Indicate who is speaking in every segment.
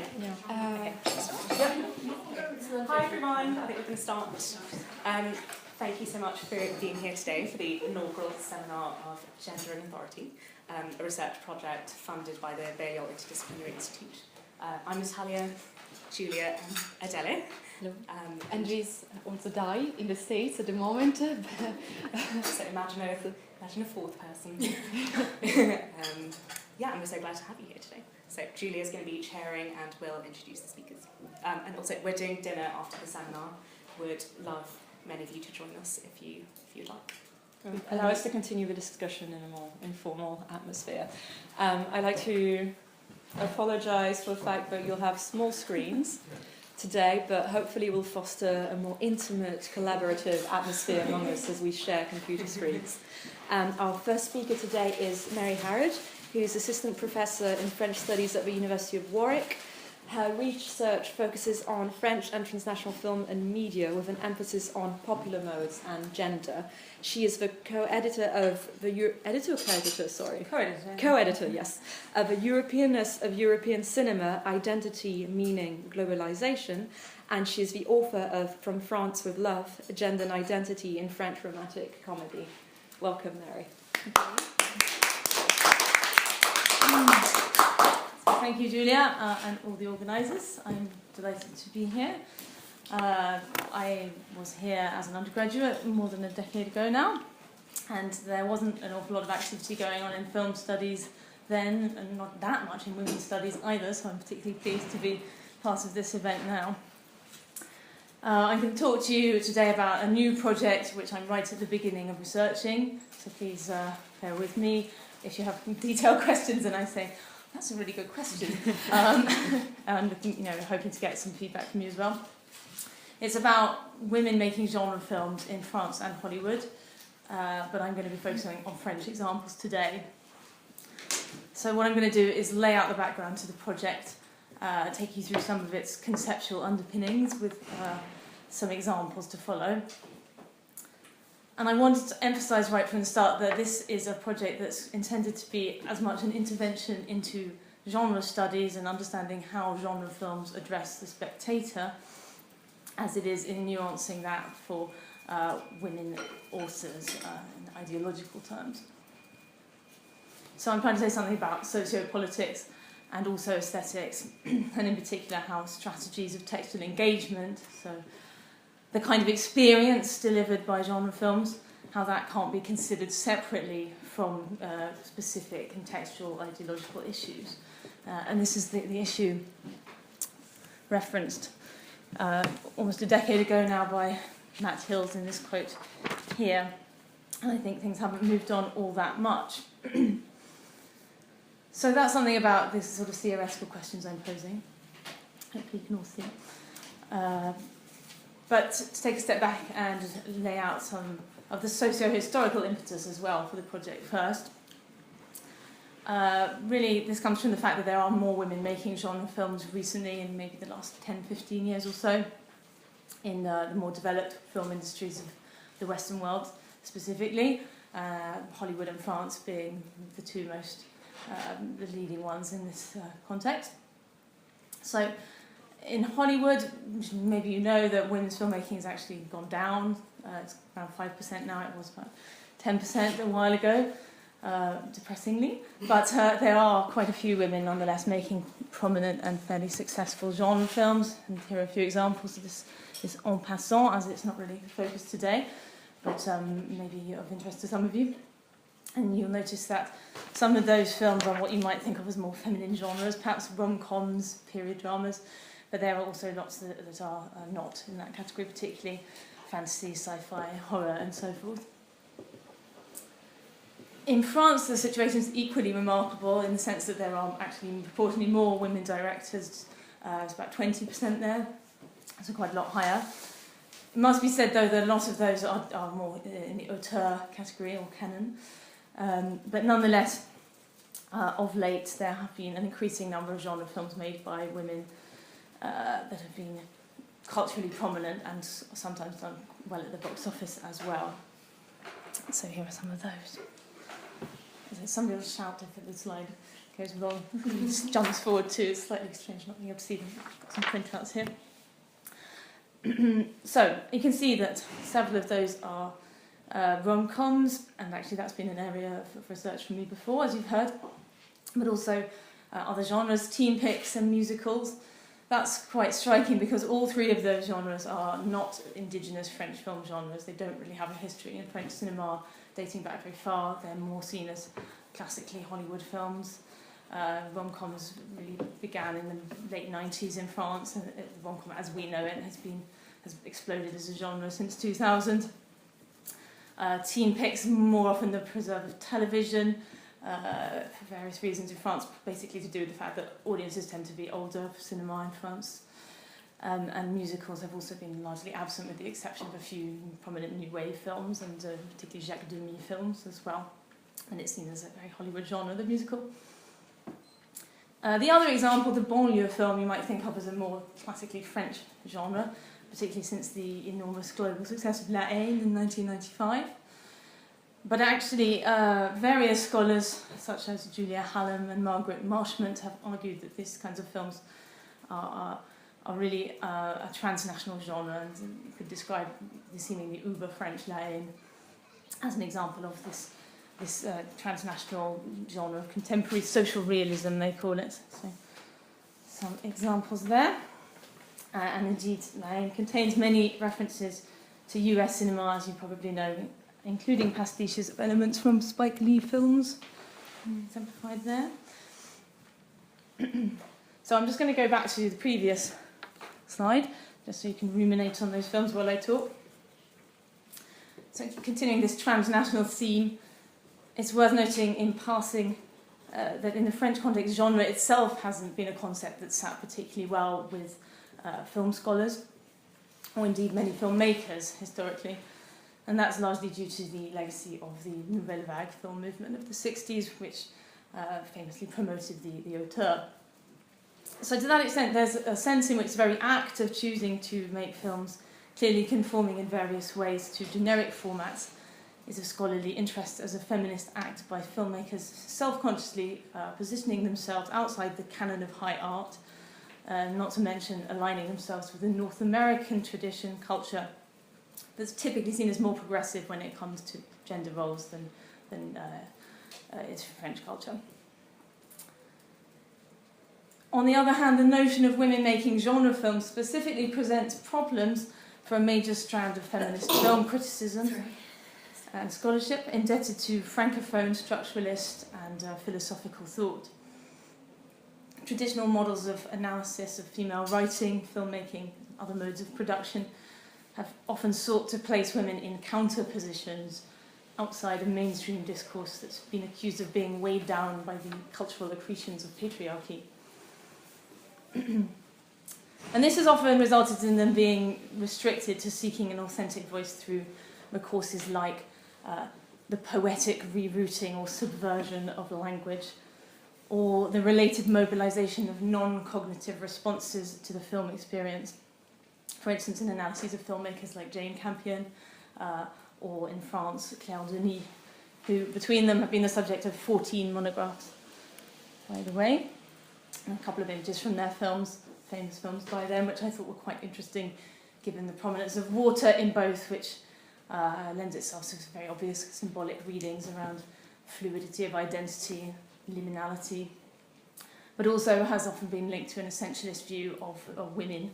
Speaker 1: Okay. Hi everyone, I think we're going to start. Thank you so much for being here today for the inaugural seminar of Gender and Authority, a research project funded by the Balliol Interdisciplinary Institute. I'm Natalia, Julia and Adele.
Speaker 2: Hello. Andrew's also die in the States at the moment.
Speaker 1: So imagine a fourth person. And we're so glad to have you here today. So Julia's going to be chairing and will introduce the speakers. And also we're doing dinner after the seminar. Would love many of you to join us if you'd like.
Speaker 3: Allow us to continue the discussion in a more informal atmosphere. I'd like to apologise for the fact that you'll have small screens today, but hopefully we'll foster a more intimate, collaborative atmosphere among us as we share computer screens. Our first speaker today is Mary Harrod, who's Assistant Professor in French Studies at the University of Warwick. Her research focuses on French and transnational film and media with an emphasis on popular modes and gender. She is the co-editor of the Co-editor, yes, of The Europeanness of European Cinema, Identity, Meaning, Globalization, and she is the author of From France with Love, Gender and Identity in French Romantic Comedy. Welcome, Mary.
Speaker 4: Thank you, Julia, and all the organisers. I'm delighted to be here. I was here as an undergraduate more than a decade ago now, and there wasn't an awful lot of activity going on in film studies then, and not that much in women's studies either, so I'm particularly pleased to be part of this event now. I'm going to talk to you today about a new project which I'm right at the beginning of researching, so please bear with me. If you have detailed questions and I say, that's a really good question, and hoping to get some feedback from you as well. It's about women making genre films in France and Hollywood, but I'm going to be focusing on French examples today. So what I'm going to do is lay out the background to the project, take you through some of its conceptual underpinnings with some examples to follow. And I wanted to emphasise right from the start that this is a project that's intended to be as much an intervention into genre studies and understanding how genre films address the spectator as it is in nuancing that for women authors in ideological terms. So I'm trying to say something about sociopolitics and also aesthetics, and in particular how strategies of textual engagement, so the kind of experience delivered by genre films, how that can't be considered separately from specific contextual ideological issues. And this is the issue referenced almost a decade ago now by Matt Hills in this quote here. And I think things haven't moved on all that much. So that's something about this sort of theoretical questions I'm posing. Hopefully you can all see. But to take a step back and lay out some of the socio-historical impetus as well for the project first. Really, this comes from the fact that there are more women making genre films recently, in maybe the last 10, 15 years or so, in the more developed film industries of the Western world specifically, Hollywood and France being the two most, the leading ones in this context. So, in Hollywood, maybe you know that women's filmmaking has actually gone down. It's around 5% now. It was about 10% a while ago, depressingly. But there are quite a few women, nonetheless, making prominent and fairly successful genre films. And here are a few examples of this is en passant, as it's not really the focus today, but maybe of interest to some of you. And you'll notice that some of those films are what you might think of as more feminine genres, perhaps rom-coms, period dramas. But there are also lots that are not in that category, particularly fantasy, sci-fi, horror, and so forth. In France, the situation is equally remarkable in the sense that there are actually proportionally more women directors. It's about 20% there, so quite a lot higher. It must be said, though, that a lot of those are more in the auteur category or canon. But nonetheless, of late, there have been an increasing number of genre films made by women that have been culturally prominent and sometimes done well at the box office as well. So here are some of those. Somebody will shout if the slide goes wrong. It just jumps forward too. It's slightly strange not being able to see them. I've got some printouts here. So you can see that several of those are rom-coms, and actually that's been an area of research for me before, as you've heard, but also other genres, teen pics and musicals. That's quite striking because all three of those genres are not indigenous French film genres. They don't really have a history in French cinema dating back very far. They're more seen as classically Hollywood films. Rom-coms really began in the late 90s in France, and rom-com as we know it has exploded as a genre since 2000. Teen pics more often the preserve of television, for various reasons in France, basically to do with the fact that audiences tend to be older for cinema in France. And musicals have also been largely absent, with the exception of a few prominent new wave films, and particularly Jacques Demy films as well. And it's seen as a very Hollywood genre, the musical. The other example, the banlieue film, you might think of as a more classically French genre, particularly since the enormous global success of La Haine in 1995. But actually, various scholars, such as Julia Hallam and Margaret Marshmont, have argued that these kinds of films are really a transnational genre, and you could describe the seemingly uber-French La Haine as an example of this transnational genre of contemporary social realism, they call it. So, some examples there. And indeed, La Haine contains many references to US cinema, as you probably know, including pastiches of elements from Spike Lee films, exemplified there. So I'm just going to go back to the previous slide, just so you can ruminate on those films while I talk. So continuing this transnational theme, it's worth noting in passing that in the French context, genre itself hasn't been a concept that's sat particularly well with film scholars, or indeed many filmmakers historically. And that's largely due to the legacy of the Nouvelle Vague film movement of the 60s, which famously promoted the auteur. So to that extent, there's a sense in which the very act of choosing to make films clearly conforming in various ways to generic formats is of scholarly interest as a feminist act by filmmakers self-consciously positioning themselves outside the canon of high art, not to mention aligning themselves with the North American tradition, culture, that's typically seen as more progressive when it comes to gender roles than is French culture. On the other hand, the notion of women making genre films specifically presents problems for a major strand of feminist film criticism and scholarship indebted to francophone structuralist and philosophical thought. Traditional models of analysis of female writing, filmmaking, other modes of production have often sought to place women in counter positions outside a mainstream discourse that's been accused of being weighed down by the cultural accretions of patriarchy. And this has often resulted in them being restricted to seeking an authentic voice through recourses like the poetic rerouting or subversion of language, or the related mobilization of non-cognitive responses to the film experience. For instance, in analyses of filmmakers like Jane Campion, or in France, Claire Denis, who between them have been the subject of 14 monographs, by the way. And a couple of images from their films, famous films by them, which I thought were quite interesting, given the prominence of water in both, which lends itself to very obvious symbolic readings around fluidity of identity, liminality, but also has often been linked to an essentialist view of women,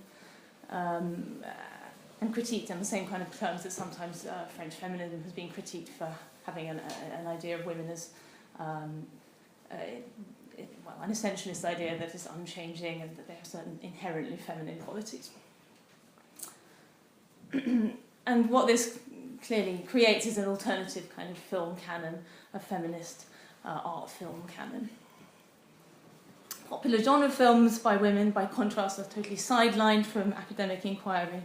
Speaker 4: and critiqued in the same kind of terms that sometimes French feminism has been critiqued for having an idea of women as an essentialist idea that is unchanging and that they have certain inherently feminine qualities. And what this clearly creates is an alternative kind of film canon, a feminist art film canon. Popular genre films by women, by contrast, are totally sidelined from academic inquiry.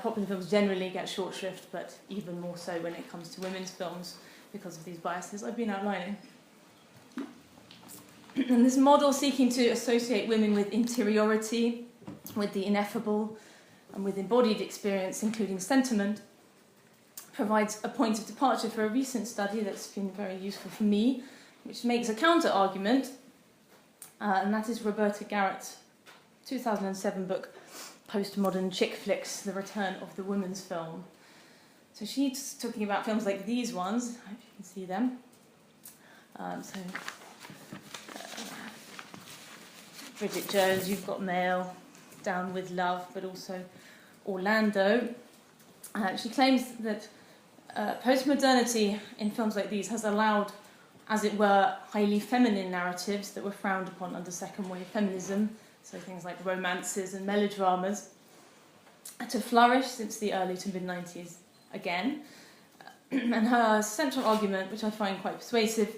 Speaker 4: Popular films generally get short shrift, but even more so when it comes to women's films because of these biases I've been outlining. And this model seeking to associate women with interiority, with the ineffable, and with embodied experience, including sentiment, provides a point of departure for a recent study that's been very useful for me, which makes a counter-argument and that is Roberta Garrett's 2007 book, Postmodern Chick Flicks, The Return of the Women's Film. So she's talking about films like these ones. I hope you can see them. Bridget Jones, You've Got Mail, Down with Love, but also Orlando. She claims that postmodernity in films like these has allowed, as it were, highly feminine narratives that were frowned upon under second wave feminism, so things like romances and melodramas, to flourish since the early to mid-90s again. And her central argument, which I find quite persuasive,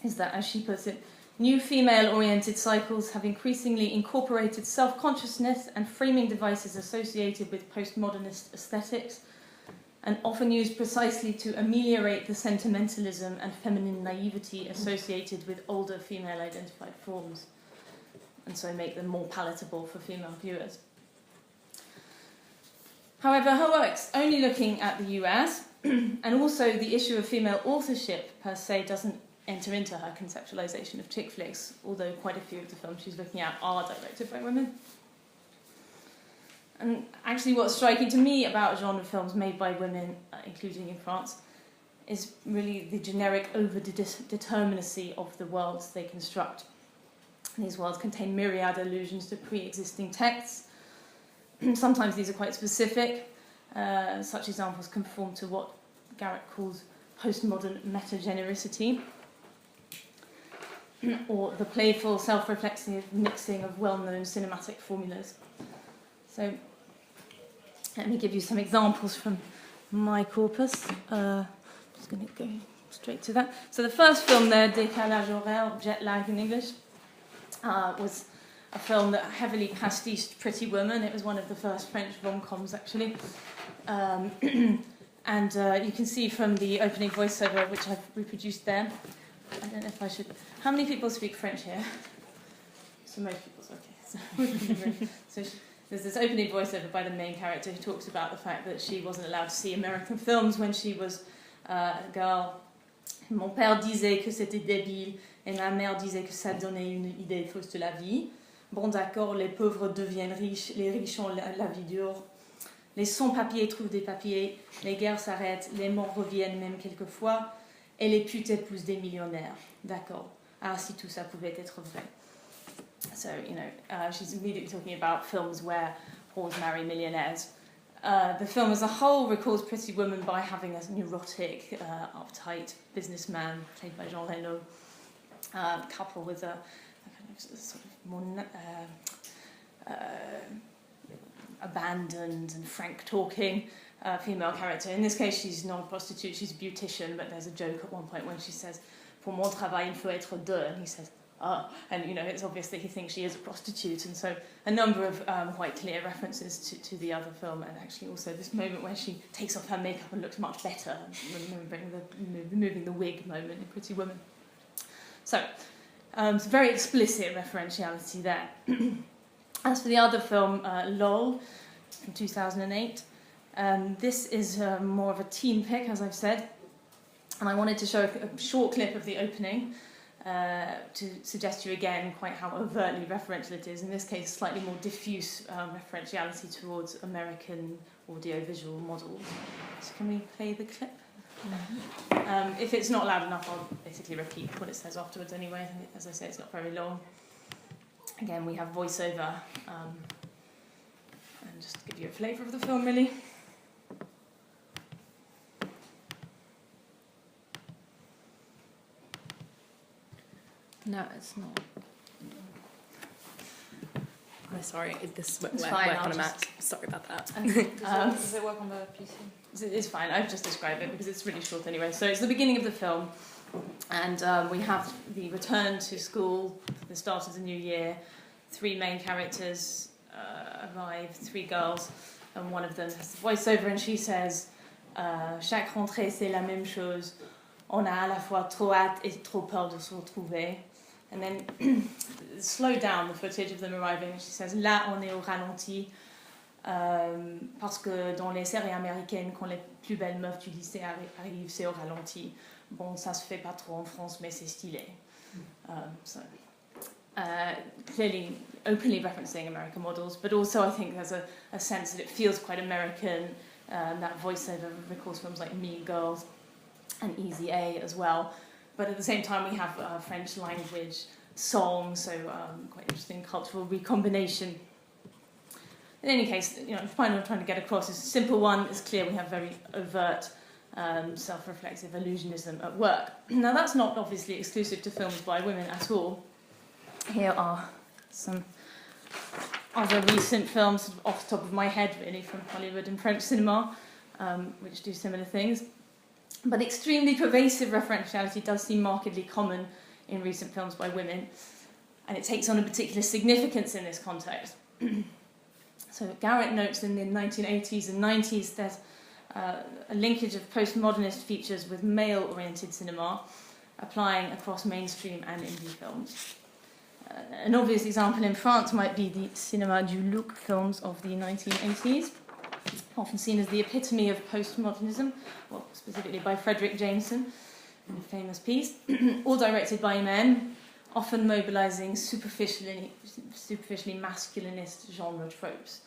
Speaker 4: is that, as she puts it, new female-oriented cycles have increasingly incorporated self-consciousness and framing devices associated with postmodernist aesthetics, and often used precisely to ameliorate the sentimentalism and feminine naivety associated with older female-identified forms, and so make them more palatable for female viewers. However, her work's only looking at the US, and also the issue of female authorship per se doesn't enter into her conceptualization of chick flicks, although quite a few of the films she's looking at are directed by women. And actually what's striking to me about genre films made by women, including in France, is really the generic over-determinacy of the worlds they construct. These worlds contain myriad allusions to pre-existing texts. Sometimes these are quite specific. Such examples conform to what Garrett calls postmodern metagenericity, or the playful, self-reflexive mixing of well-known cinematic formulas. So let me give you some examples from my corpus. I'm just going to go straight to that. So the first film there, Décalage horaire, Jet Lag in English, was a film that heavily pastiched Pretty Woman. It was one of the first French rom-coms, actually. And you can see from the opening voiceover, which I've reproduced there. I don't know if I should... How many people speak French here? So most people's okay. So there's this opening voiceover by the main character who talks about the fact that she wasn't allowed to see American films when she was a girl. Mon père disait que c'était débile et ma mère disait que ça donnait une idée fausse de la vie. Bon d'accord, les pauvres deviennent riches, les riches ont la vie dure. Les sans-papiers trouvent des papiers, les guerres s'arrêtent, les morts reviennent même quelquefois, et les putes épousent des millionnaires. D'accord. Ah, si tout ça pouvait être vrai. So, she's immediately talking about films where whores marry millionaires. The film as a whole recalls Pretty Woman by having a neurotic, uptight businessman, played by Jean Reno, couple with a kind of sort of more abandoned and frank-talking female character. In this case, she's not a prostitute, she's a beautician, but there's a joke at one point when she says, pour mon travail, il faut être deux, and he says, ah, and it's obvious that he thinks she is a prostitute, and so a number of quite clear references to the other film, and actually also this moment where she takes off her makeup and looks much better, removing the wig moment in Pretty Woman. So, it's very explicit referentiality there. As for the other film, LOL, from 2008, this is more of a teen pick, as I've said, and I wanted to show a short clip of the opening to suggest to you again quite how overtly referential it is. In this case, slightly more diffuse referentiality towards American audiovisual models. So can we play the clip? If it's not loud enough, I'll basically repeat what it says afterwards anyway. As I say, it's not very long. Again, we have voiceover, and just to give you a flavour of the film, really.
Speaker 2: No, it's not.
Speaker 1: I'm sorry, this
Speaker 4: It's
Speaker 1: went
Speaker 4: fine,
Speaker 1: on
Speaker 4: I'll
Speaker 1: a Mac. Sorry about that.
Speaker 2: Does it work on the PC?
Speaker 4: It's fine, I've just described it because it's really short anyway. So it's the beginning of the film, and we have the return to school, the start of the new year. Three main characters arrive, three girls, and one of them has the voiceover, and she says, chaque rentrée c'est la même chose. On a à la fois trop hâte et trop peur de se retrouver. And then slow down the footage of them arriving. She says, là on est au ralenti, parce que dans les séries américaines, quand les plus belles meufs du lycée arrivent, c'est au ralenti. Bon, ça se fait pas trop en France, mais c'est stylé. So clearly openly referencing American models, but also I think there's a sense that it feels quite American. That voiceover recalls films like Mean Girls and Easy A as well. But at the same time, we have French language songs, so quite interesting cultural recombination. In any case, the point I'm trying to get across is a simple one. It's clear we have very overt self-reflexive illusionism at work. Now, that's not obviously exclusive to films by women at all. Here are some other recent films off the top of my head, really, from Hollywood and French cinema, which do similar things. But extremely pervasive referentiality does seem markedly common in recent films by women, and it takes on a particular significance in this context. So Garrett notes in the 1980s and 90s there's a linkage of postmodernist features with male-oriented cinema applying across mainstream and indie films. An obvious example in France might be the Cinéma du Look films of the 1980s, often seen as the epitome of postmodernism, well, specifically by Frederick Jameson in a famous piece, all directed by men, often mobilising superficially masculinist genre tropes.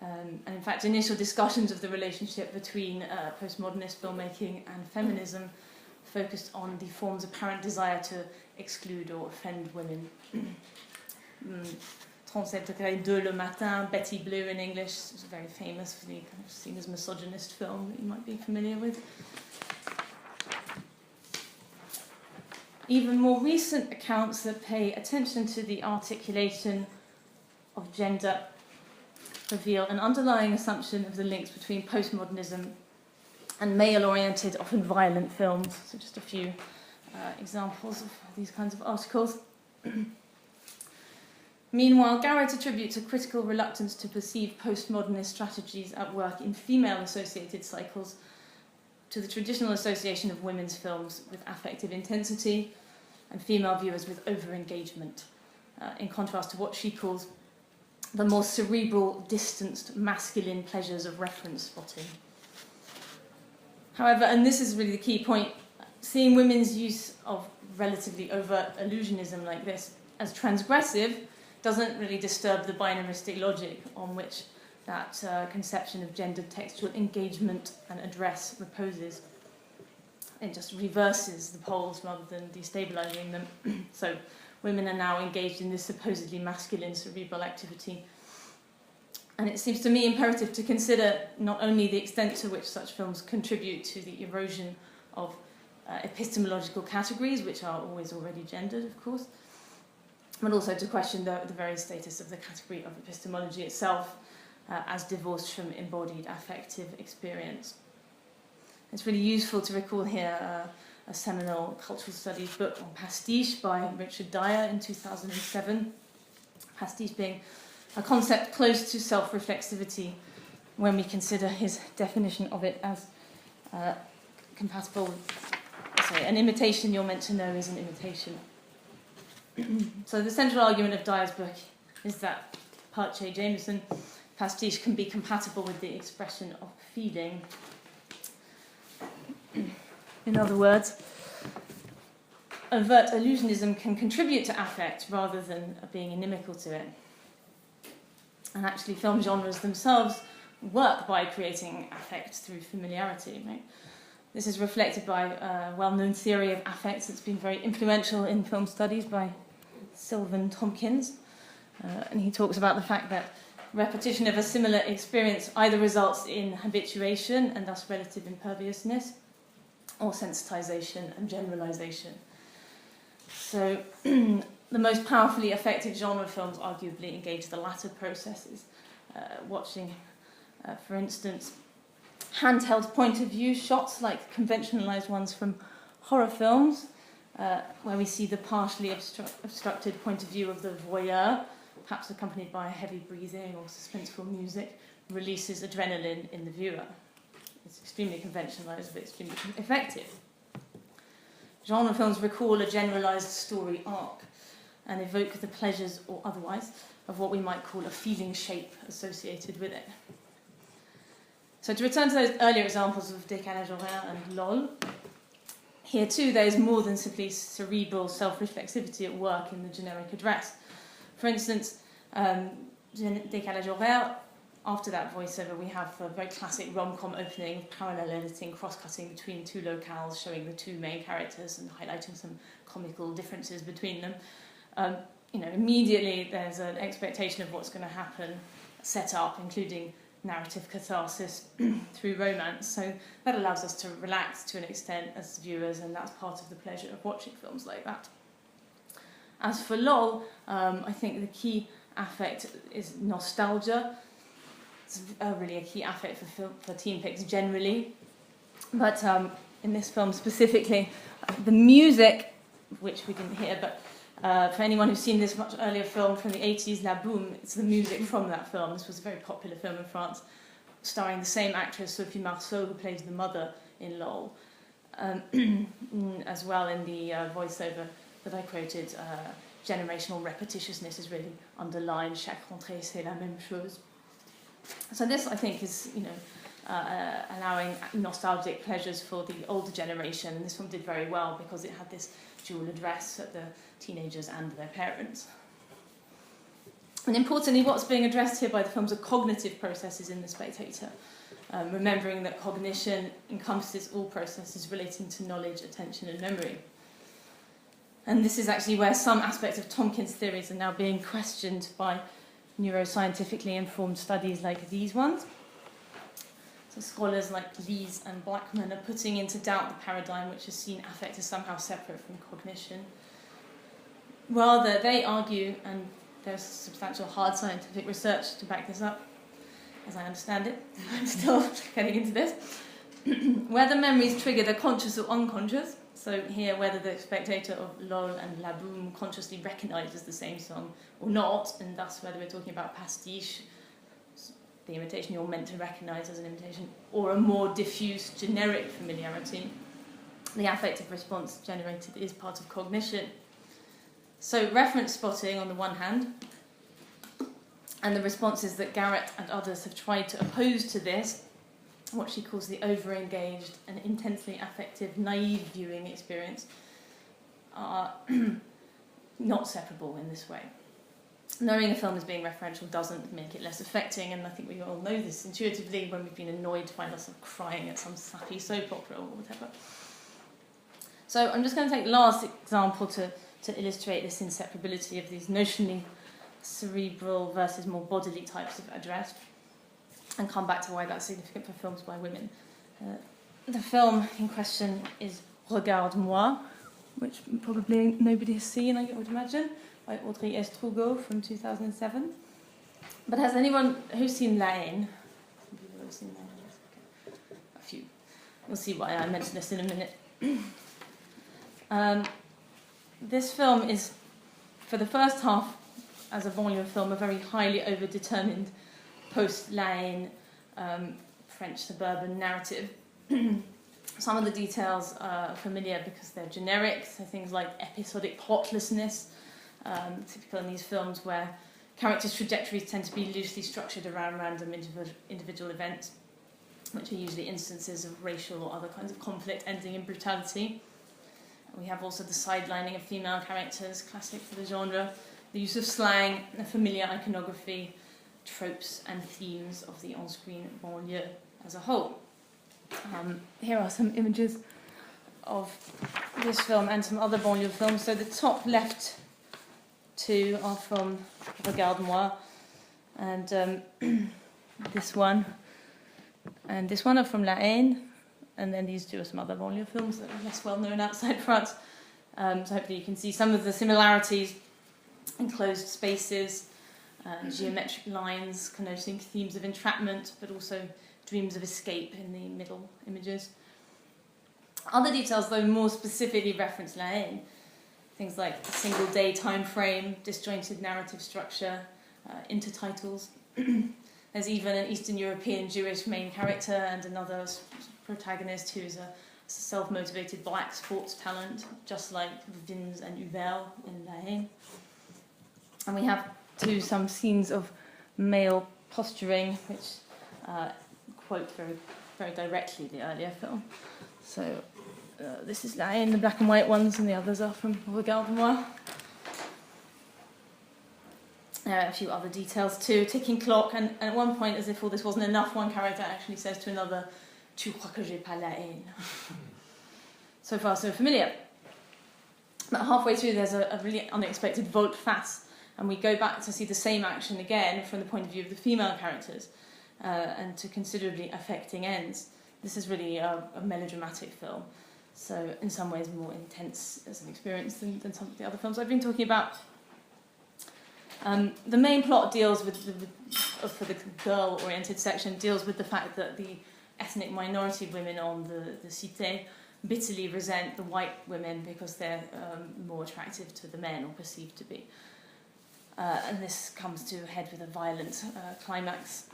Speaker 4: And in fact, initial discussions of the relationship between postmodernist filmmaking and feminism focused on the form's apparent desire to exclude or offend women. 37 degrés 2 le matin, Betty Blue in English, is very famous for the kind of seen as misogynist film that you might be familiar with. Even more recent accounts that pay attention to the articulation of gender reveal an underlying assumption of the links between postmodernism and male-oriented, often violent films. So just a few examples of these kinds of articles. Meanwhile, Garrett attributes a critical reluctance to perceive postmodernist strategies at work in female-associated cycles to the traditional association of women's films with affective intensity and female viewers with over-engagement, in contrast to what she calls the more cerebral, distanced, masculine pleasures of reference spotting. However, and this is really the key point, seeing women's use of relatively overt illusionism like this as transgressive doesn't really disturb the binaristic logic on which that conception of gendered textual engagement and address reposes. It just reverses the poles rather than destabilising them. So women are now engaged in this supposedly masculine cerebral activity. And it seems to me imperative to consider not only the extent to which such films contribute to the erosion of epistemological categories, which are always already gendered, of course, but also to question the very status of the category of epistemology itself as divorced from embodied affective experience. It's really useful to recall here a seminal cultural studies book on pastiche by Richard Dyer in 2007. Pastiche being a concept close to self-reflexivity when we consider his definition of it as compatible with, an imitation you're meant to know is an imitation. So the central argument of Dyer's book is that, Parche Jameson, pastiche can be compatible with the expression of feeling. In other words, overt illusionism can contribute to affect rather than being inimical to it. And actually, film genres themselves work by creating affect through familiarity, right? This is reflected by a well-known theory of affects that's been very influential in film studies by Sylvan Tompkins. And he talks about the fact that repetition of a similar experience either results in habituation and thus relative imperviousness, or sensitization and generalization. So the most powerfully affective genre films arguably engage the latter processes. Watching, for instance, handheld point of view shots like conventionalized ones from horror films, where we see the partially obstructed point of view of the voyeur, perhaps accompanied by heavy breathing or suspenseful music, releases adrenaline in the viewer. It's extremely conventionalized, but extremely effective. Genre films recall a generalized story arc and evoke the pleasures, or otherwise, of what we might call a feeling shape associated with it. So to return to those earlier examples of Décalage horaire and LOL, Here too, there is more than simply cerebral self-reflexivity at work in the generic address. For instance, Décalage horaire, after that voiceover, we have a very classic rom-com opening of parallel editing, cross-cutting between two locales, showing the two main characters and highlighting some comical differences between them. Immediately there's an expectation of what's going to happen set up, including narrative catharsis through romance. So that allows us to relax to an extent as viewers, and that's part of the pleasure of watching films like that. As for LOL, I think the key affect is nostalgia. It's really a key affect for teen pics generally. But in this film specifically, the music, which we didn't hear, but for anyone who's seen this much earlier film from the 80s, La Boum, it's the music from that film. This was a very popular film in France, starring the same actress, Sophie Marceau, who plays the mother in LOL, as well in the voiceover that I quoted. Generational repetitiousness is really underlined. Chaque rentrée, c'est la même chose. So this, I think, is allowing nostalgic pleasures for the older generation, and this film did very well because it had this dual address at the teenagers and their parents. And importantly, what's being addressed here by the films are cognitive processes in the spectator, remembering that cognition encompasses all processes relating to knowledge, attention and memory. And this is actually where some aspects of Tompkins' theories are now being questioned by neuroscientifically informed studies like these ones. So scholars like Lees and Blackman are putting into doubt the paradigm which has seen affect as somehow separate from cognition. Rather, they argue, and there's substantial hard scientific research to back this up, as I understand it, I'm still getting into this, whether memories triggered are conscious or unconscious. So here, whether the spectator of LOL and La Boum consciously recognises the same song or not, and thus whether we're talking about pastiche, the imitation you're meant to recognise as an imitation, or a more diffuse, generic familiarity, the affective response generated is part of cognition. So reference spotting on the one hand, and the responses that Garrett and others have tried to oppose to this, what she calls the over-engaged and intensely affective, naive viewing experience, are not separable in this way. Knowing a film is being referential doesn't make it less affecting, and I think we all know this intuitively when we've been annoyed to find ourselves crying at some sappy soap opera or whatever. So I'm just going to take the last example to illustrate this inseparability of these notionally cerebral versus more bodily types of address, and come back to why that's significant for films by women. The film in question is Regarde-moi, which probably nobody has seen, I would imagine, by Audrey Estrugo from 2007. But has anyone who's seen La Haine? A few. You'll see why I mention this in a minute. This film is, for the first half, as a volume film, a very highly overdetermined post-La Haine French suburban narrative. Some of the details are familiar because they're generic, so things like episodic plotlessness, typical in these films where characters' trajectories tend to be loosely structured around random individual events, which are usually instances of racial or other kinds of conflict ending in brutality. We have also the sidelining of female characters, classic for the genre, the use of slang, a familiar iconography, tropes and themes of the on-screen banlieue as a whole. Here are some images of this film and some other banlieue films. So the top left two are from Regarde-moi, and this one and this one are from La Haine, and then these two are some other banlieue films that are less well known outside France. So hopefully you can see some of the similarities: enclosed spaces, geometric lines connoting themes of entrapment, but also dreams of escape in the middle images. Other details, though, more specifically reference La Haine. Things like a single day time frame, disjointed narrative structure, intertitles. There's even an Eastern European Jewish main character and another protagonist who's a self-motivated black sports talent, just like Vins and Hubert in La Haine. And we have some scenes of male posturing, which quote very, very directly the earlier film. So this is La Haine, the black and white ones, and the others are from Regard Moi. A few other details too, ticking clock, and at one point, as if all this wasn't enough, one character actually says to another, "Tu crois que j'ai pas la haine?" So far, so familiar. But halfway through, there's a really unexpected volte-face, and we go back to see the same action again from the point of view of the female characters, and to considerably affecting ends. This is really a melodramatic film, so in some ways more intense as an experience than some of the other films I've been talking about. The main plot deals with, for the girl-oriented section, deals with the fact that the ethnic minority women on the Cité bitterly resent the white women because they're more attractive to the men, or perceived to be. And this comes to a head with a violent climax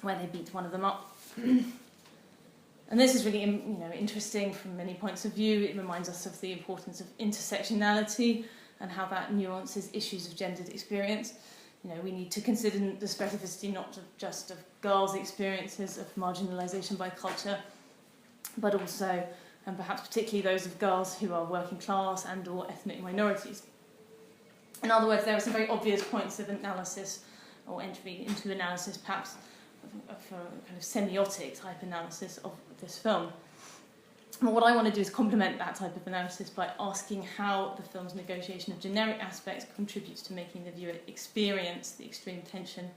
Speaker 4: where they beat one of them up. And this is really interesting from many points of view. It reminds us of the importance of intersectionality and how that nuances issues of gendered experience. We need to consider the specificity not just of girls' experiences of marginalisation by culture, but also, and perhaps particularly, those of girls who are working class and or ethnic minorities. In other words, there are some very obvious points of analysis, or entry into analysis perhaps, for a kind of semiotic type analysis of this film. But what I want to do is complement that type of analysis by asking how the film's negotiation of generic aspects contributes to making the viewer experience the extreme tension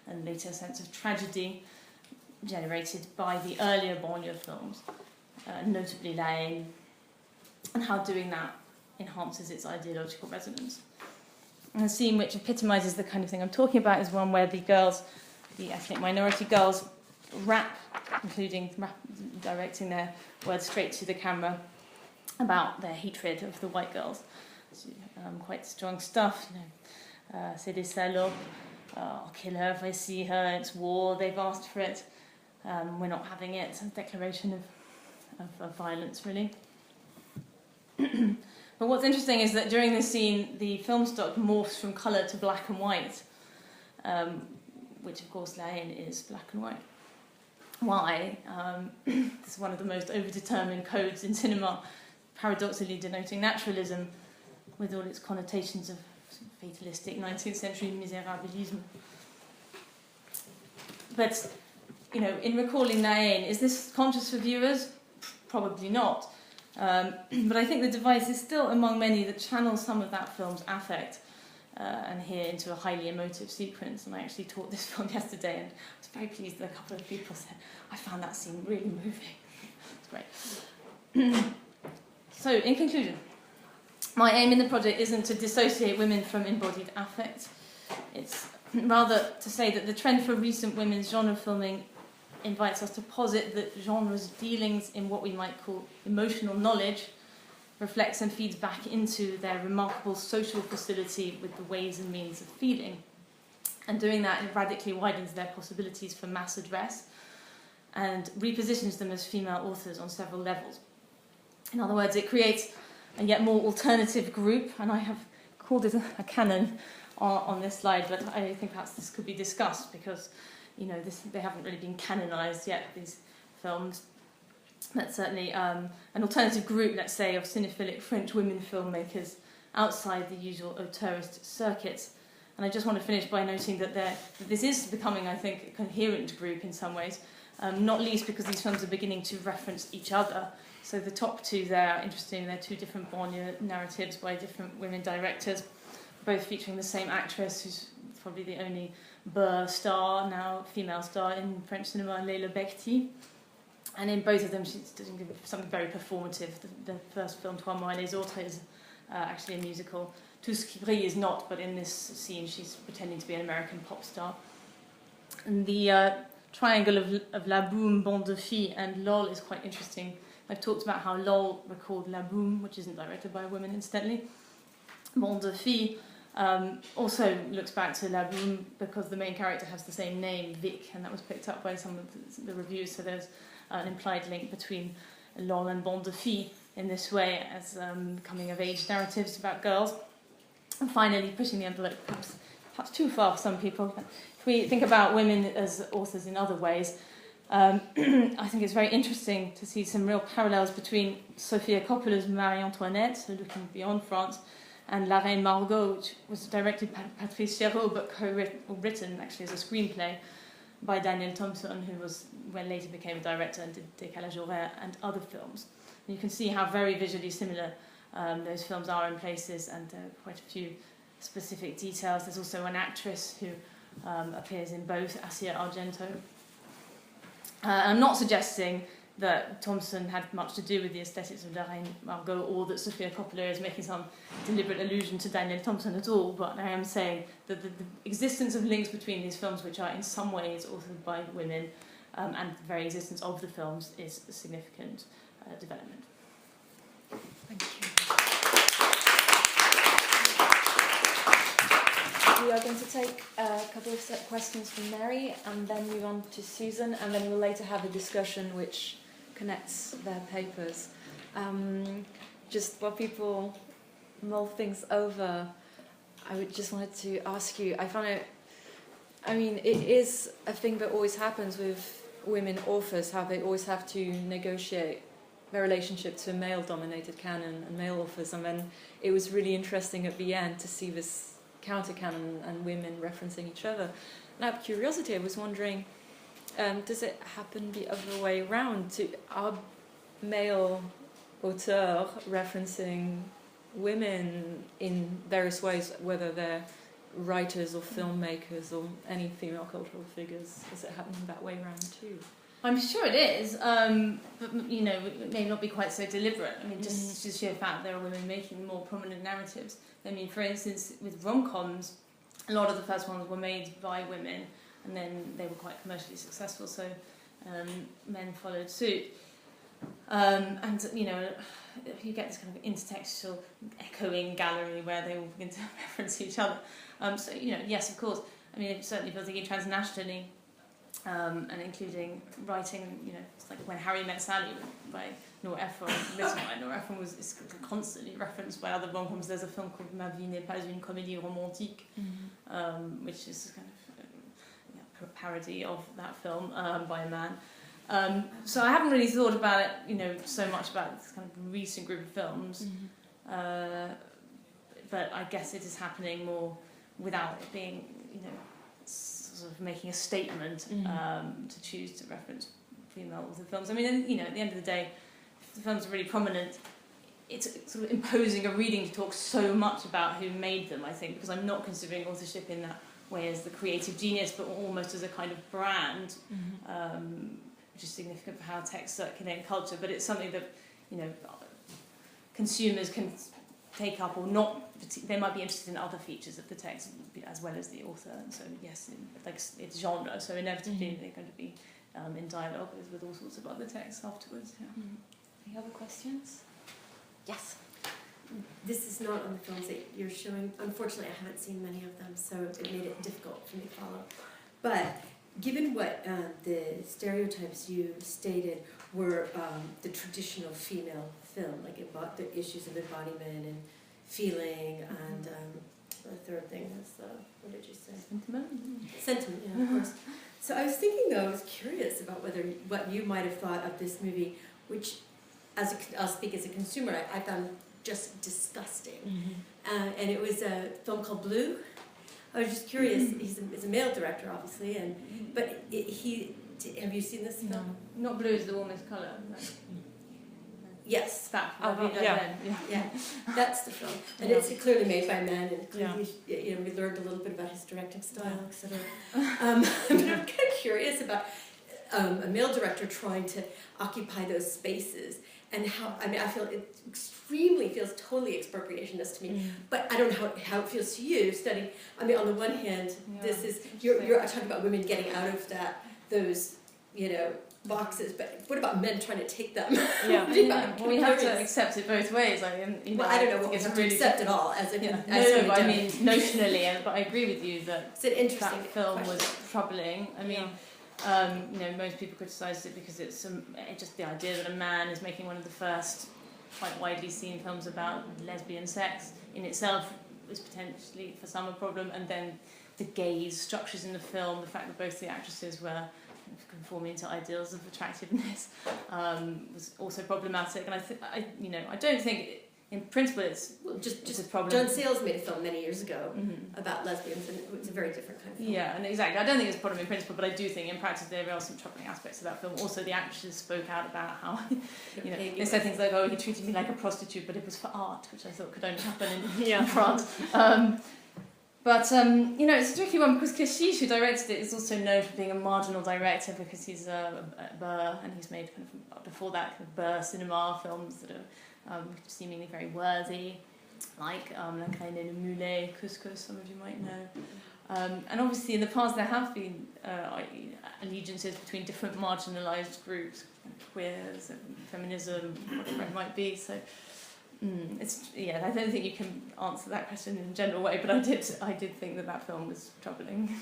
Speaker 4: and later sense of tragedy generated by the earlier banlieue films, notably La Haine, and how doing that enhances its ideological resonance. And the scene which epitomises the kind of thing I'm talking about is one where the girls, the ethnic minority girls, rap, including directing their words straight to the camera about their hatred of the white girls. So, quite strong stuff. C'est des salopes, I'll kill her if I see her, it's war, they've asked for it, we're not having it. It's a declaration of violence, really. But what's interesting is that during this scene, the film stock morphs from colour to black and white, which of course La Haine is black and white. Why? This is one of the most overdetermined codes in cinema, paradoxically denoting naturalism with all its connotations of fatalistic 19th century miserabilism. But, in recalling La Haine, is this conscious for viewers? Probably not. But I think the device is still among many that channels some of that film's affect and here into a highly emotive sequence. And I actually taught this film yesterday, and I was very pleased that a couple of people said, I found that scene really moving. It's great. So, in conclusion, my aim in the project isn't to dissociate women from embodied affect. It's rather to say that the trend for recent women's genre filming invites us to posit that genre's dealings in what we might call emotional knowledge reflects and feeds back into their remarkable social facility with the ways and means of feeling. And doing that, it radically widens their possibilities for mass address and repositions them as female authors on several levels. In other words, it creates a yet more alternative group, and I have called it a canon on this slide, but I think perhaps this could be discussed because they haven't really been canonised yet, these films. That's certainly an alternative group, let's say, of cinephilic French women filmmakers outside the usual auteurist circuits. And I just want to finish by noting that this is becoming, I think, a coherent group in some ways, not least because these films are beginning to reference each other. So the top two there are interesting. They're two different banlieue narratives by different women directors, both featuring the same actress, who's probably the only Burr star, now female star in French cinema, Leila Bekti. And in both of them, she's doing something very performative. The first film, Trois Mois et les Autres, is actually a musical. Tout ce qui brille is not, but in this scene, she's pretending to be an American pop star. And the triangle of La Boum, Bande de Filles, and LOL is quite interesting. I've talked about how LOL recalled La Boum, which isn't directed by a woman, incidentally. Bande de Filles also looks back to La Boum because the main character has the same name, Vic, and that was picked up by some of the reviews, so there's an implied link between LOL and Bande de Filles in this way as coming-of-age narratives about girls. And finally, pushing the envelope perhaps too far for some people. If we think about women as authors in other ways, I think it's very interesting to see some real parallels between Sofia Coppola's Marie Antoinette, so looking beyond France, and La Reine Margot, which was directed by Patrice Chéreau, but co-written actually as a screenplay by Daniel Thompson, who later became a director and did Décalage Horaire and other films. And you can see how very visually similar those films are in places, and quite a few specific details. There's also an actress who appears in both, Asia Argento. I'm not suggesting that Thompson had much to do with the aesthetics of La Reine Margot, or that Sofia Coppola is making some deliberate allusion to Daniel Thompson at all, but I am saying that the existence of links between these films, which are in some ways authored by women, and the very existence of the films is a significant development.
Speaker 3: Thank you. We are going to take a couple of questions from Mary and then move on to Susan, and then we'll later have a discussion which connects their papers. Just while people mull things over, I just wanted to ask you, it is a thing that always happens with women authors, how they always have to negotiate their relationship to a male-dominated canon and male authors, and then it was really interesting at the end to see this counter-canon and women referencing each other. And out of curiosity, I was wondering, does it happen the other way around? Are male auteurs referencing women in various ways, whether they're writers or filmmakers or any female cultural figures? Is it happening that way around too?
Speaker 4: I'm sure it is, but it may not be quite so deliberate. I mean, just the sheer fact there are women making more prominent narratives. I mean, for instance, with rom-coms, a lot of the first ones were made by women, and then they were quite commercially successful, so men followed suit. And you get this kind of intertextual echoing gallery where they all begin to reference each other. So yes, of course. I mean, certainly if you're thinking transnationally, and including writing, it's like When Harry Met Sally by Nora Ephron, written by Nora Ephron, is constantly referenced by other rom-coms. There's a film called Ma vie n'est pas une comédie romantique, which is kind of a parody of that film by a man. So I haven't really thought about it, so much about this kind of recent group of films, but I guess it is happening more without it being, sort of making a statement to choose to reference female author films. I mean, at the end of the day, if the films are really prominent, it's sort of imposing a reading to talk so much about who made them, I think, because I'm not considering authorship in that way as the creative genius, but almost as a kind of brand, which is significant for how texts circulate in culture. But it's something that, consumers can take up or not. They might be interested in other features of the text as well as the author. And so yes, it's genre. So inevitably they're going to be in dialogue with all sorts of other texts afterwards. Yeah.
Speaker 3: Any other questions? Yes.
Speaker 5: This is not on the films that you're showing. Unfortunately, I haven't seen many of them, so it made it difficult for me to follow. But given what the stereotypes you stated were the traditional female film, like the issues of embodiment and feeling, and the third thing was, what did you say?
Speaker 4: Sentiment.
Speaker 5: Sentiment, yeah, of course. So I was thinking, though, I was curious about what you might have thought of this movie, which, I'll speak as a consumer, I found just disgusting. And it was a film called Blue. I was just curious. He's a male director, obviously, but have you seen this film?
Speaker 4: No, not Blue is the warmest colour. No.
Speaker 5: Yes.
Speaker 4: That.
Speaker 5: Yeah, that's the film, and it's clearly made by men, and clearly, we learned a little bit about his directing style, etc. But I'm kind of curious about a male director trying to occupy those spaces, and how. I mean, I feel it feels totally expropriationist to me. But I don't know how it feels to you studying. I mean, on the one hand, this is you're talking about women getting out of those boxes, but what about men trying to take them?
Speaker 4: Well, we have to accept it both ways. I don't know
Speaker 5: what we have to accept at all as a
Speaker 4: but I mean notionally, but I agree with you that
Speaker 5: it's an interesting
Speaker 4: that film was troubling. I mean, most people criticised it because it's just the idea that a man is making one of the first quite widely seen films about lesbian sex in itself was potentially for some a problem, and then the gaze structures in the film, the fact that both the actresses were kind of conforming to ideals of attractiveness was also problematic. And I don't think in principle it's just a problem.
Speaker 5: John Sayles made a film many years ago about lesbians, and it was a very different kind of film.
Speaker 4: Yeah, and exactly. I don't think it's a problem in principle, but I do think in practice there are some troubling aspects of that film. Also, the actors spoke out about how, they said things like, "Oh, he treated me like a prostitute, but it was for art," which I thought could only happen in France. But it's a tricky one because Kashish, who directed it, is also known for being a marginal director because he's a Burr, and he's made kind of before that kind of Burr cinema films that are seemingly very worthy, like La Caine et le Mulet, Couscous, some of you might know. And obviously in the past there have been allegiances between different marginalised groups, queers, feminism, whatever it might be. So I don't think you can answer that question in a general way, but I did think that film was troubling.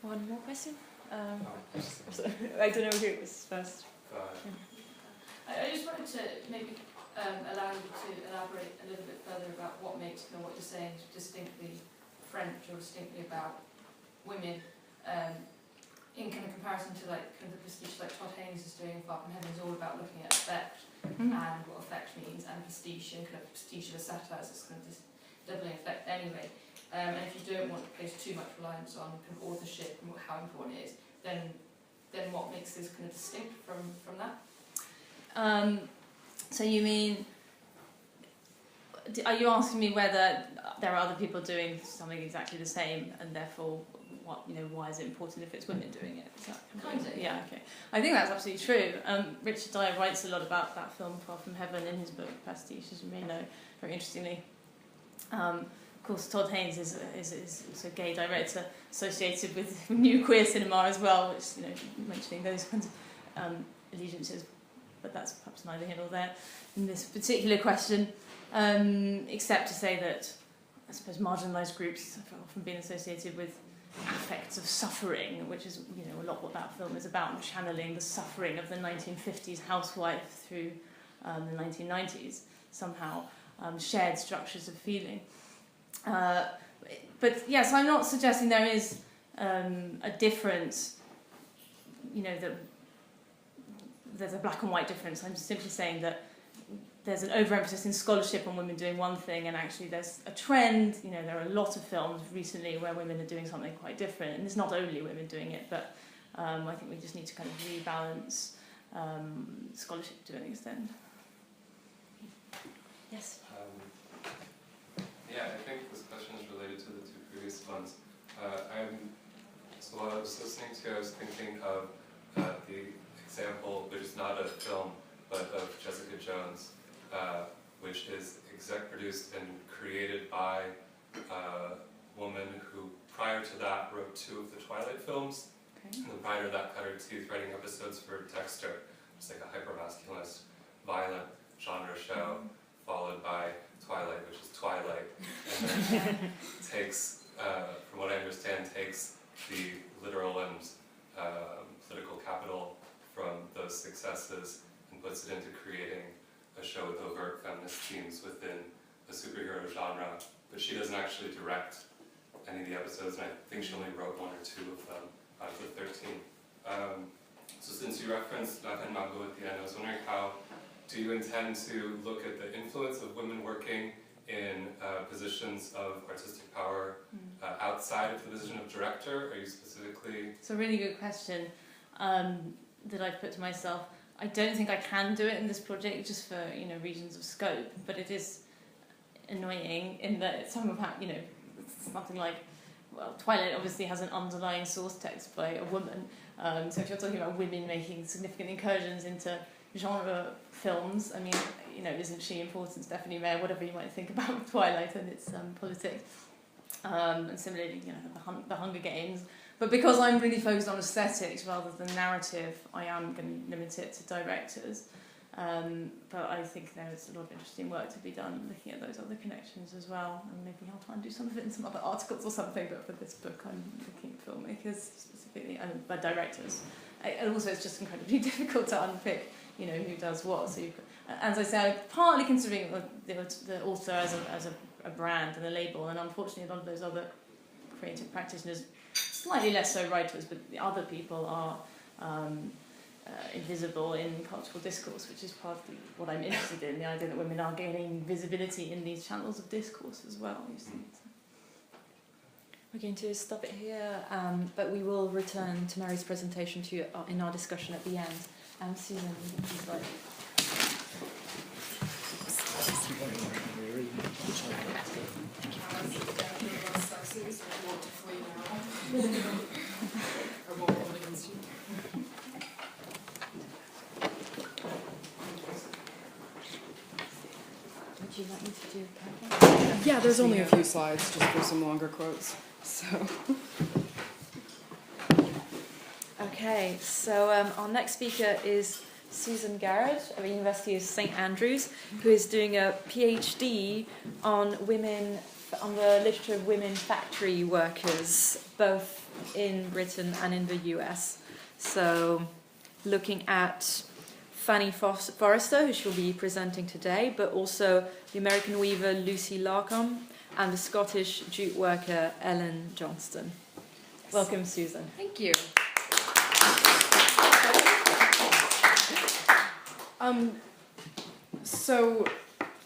Speaker 3: One more question? I don't know who was first.
Speaker 6: I just wanted to maybe allow you to elaborate a little bit further about what makes what you're saying distinctly French or distinctly about women in kind of comparison to like kind of the prestige like Todd Haynes is doing. Far From Heaven is all about looking at effect and what effect means, and prestige and kind of prestige of a satire is kind of this doubling effect anyway. And if you don't want to place too much reliance on kind of authorship and how important it is, then what makes this kind of distinct from that?
Speaker 4: So you mean, are you asking me whether there are other people doing something exactly the same, and therefore, why is it important if it's women doing it? Is that
Speaker 6: kind of?
Speaker 4: Yeah, okay. I think that's absolutely true. Richard Dyer writes a lot about that film, Far From Heaven, in his book Pastiche, as you may know, very interestingly. Of course, Todd Haynes is also a gay director associated with new queer cinema as well, which mentioning those kinds of allegiances. But that's perhaps neither here nor there in this particular question, except to say that I suppose marginalised groups have often been associated with affects of suffering, which is a lot what that film is about, channeling the suffering of the 1950s housewife through the 1990s, somehow shared structures of feeling. But yes, I'm not suggesting there is a difference, that there's a black and white difference. I'm simply saying that there's an overemphasis in scholarship on women doing one thing, and actually there's a trend. There are a lot of films recently where women are doing something quite different, and it's not only women doing it, but I think we just need to kind of rebalance scholarship to an extent.
Speaker 3: Yes.
Speaker 7: I think this question is related to the two previous ones. So while I was listening to, I was thinking of the example, which is not a film, but of Jessica Jones, which is exec produced and created by a woman who, prior to that, wrote 2 of the Twilight films.
Speaker 4: Okay.
Speaker 7: And then prior to that, cut her teeth writing episodes for Dexter. It's like a hyper-masculinist, violent genre show, followed by Twilight, which is Twilight. And then takes, from what I understand, takes the literal and political capital from those successes and puts it into creating a show with overt feminist themes within the superhero genre. But she doesn't actually direct any of the episodes, and I think she only wrote 1 or 2 of them out of the 13. So since you referenced La Reine Margot at the end, I was wondering do you intend to look at the influence of women working in positions of artistic power outside of the position of director? Are you specifically...
Speaker 4: It's a really good question that I've put to myself. I don't think I can do it in this project just for reasons of scope, but it is annoying in that it's something like, well, Twilight obviously has an underlying source text by a woman, so if you're talking about women making significant incursions into genre films, I mean, isn't she important? Stephanie Meyer, whatever you might think about Twilight and its politics, and similarly, the Hunger Games. But because I'm really focused on aesthetics rather than narrative, I am going to limit it to directors. But I think there's a lot of interesting work to be done looking at those other connections as well, and maybe I'll try and do some of it in some other articles or something, but for this book I'm looking at filmmakers specifically, and by directors. And also it's just incredibly difficult to unpick, who does what. So as I say, I'm partly considering the author as a brand and a label, and unfortunately a lot of those other creative practitioners slightly less so writers, but the other people are invisible in cultural discourse, which is partly what I'm interested in, the idea that women are gaining visibility in these channels of discourse as well, you see.
Speaker 3: We're going to stop it here, but we will return to Mary's presentation in our discussion at the end. Susan, please like. Would you like me to do PowerPoint?
Speaker 8: Yeah, there's only a few slides just for some longer quotes. So.
Speaker 3: Okay, so our next speaker is Susan Garrett of the University of St Andrews, who is doing a PhD on the literature of women factory workers, both in Britain and in the US. So, looking at Fanny Forrester, who she'll be presenting today, but also the American weaver Lucy Larcom and the Scottish jute worker Ellen Johnston. Welcome, Susan.
Speaker 8: Thank you. So,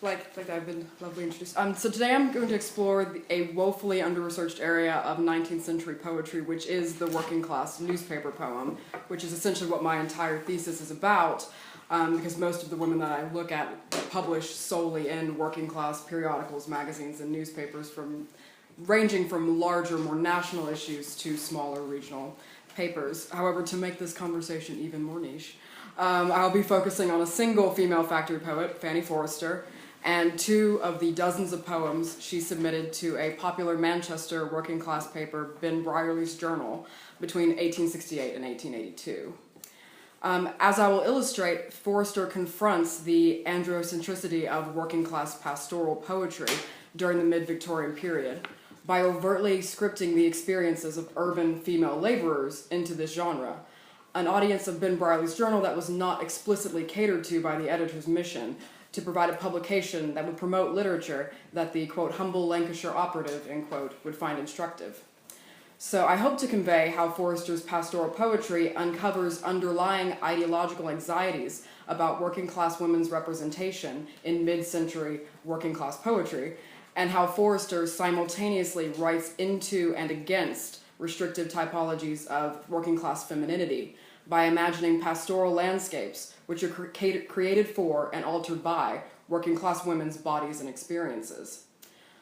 Speaker 8: like I've been lovely introduced. So today I'm going to explore a woefully under-researched area of 19th century poetry, which is the working class newspaper poem, which is essentially what my entire thesis is about, because most of the women that I look at publish solely in working class periodicals, magazines, and newspapers, ranging from larger, more national issues to smaller regional papers. However, to make this conversation even more niche, I'll be focusing on a single female factory poet, Fanny Forrester, and 2 of the dozens of poems she submitted to a popular Manchester working class paper, Ben Brierly's Journal, between 1868 and 1882. As I will illustrate, Forrester confronts the androcentricity of working class pastoral poetry during the mid-Victorian period by overtly scripting the experiences of urban female laborers into this genre, an audience of Ben Brierly's Journal that was not explicitly catered to by the editor's mission to provide a publication that would promote literature that the, quote, humble Lancashire operative, end quote, would find instructive. So I hope to convey how Forrester's pastoral poetry uncovers underlying ideological anxieties about working class women's representation in mid-century working class poetry, and how Forrester simultaneously writes into and against restrictive typologies of working class femininity by imagining pastoral landscapes which are created for and altered by working class women's bodies and experiences.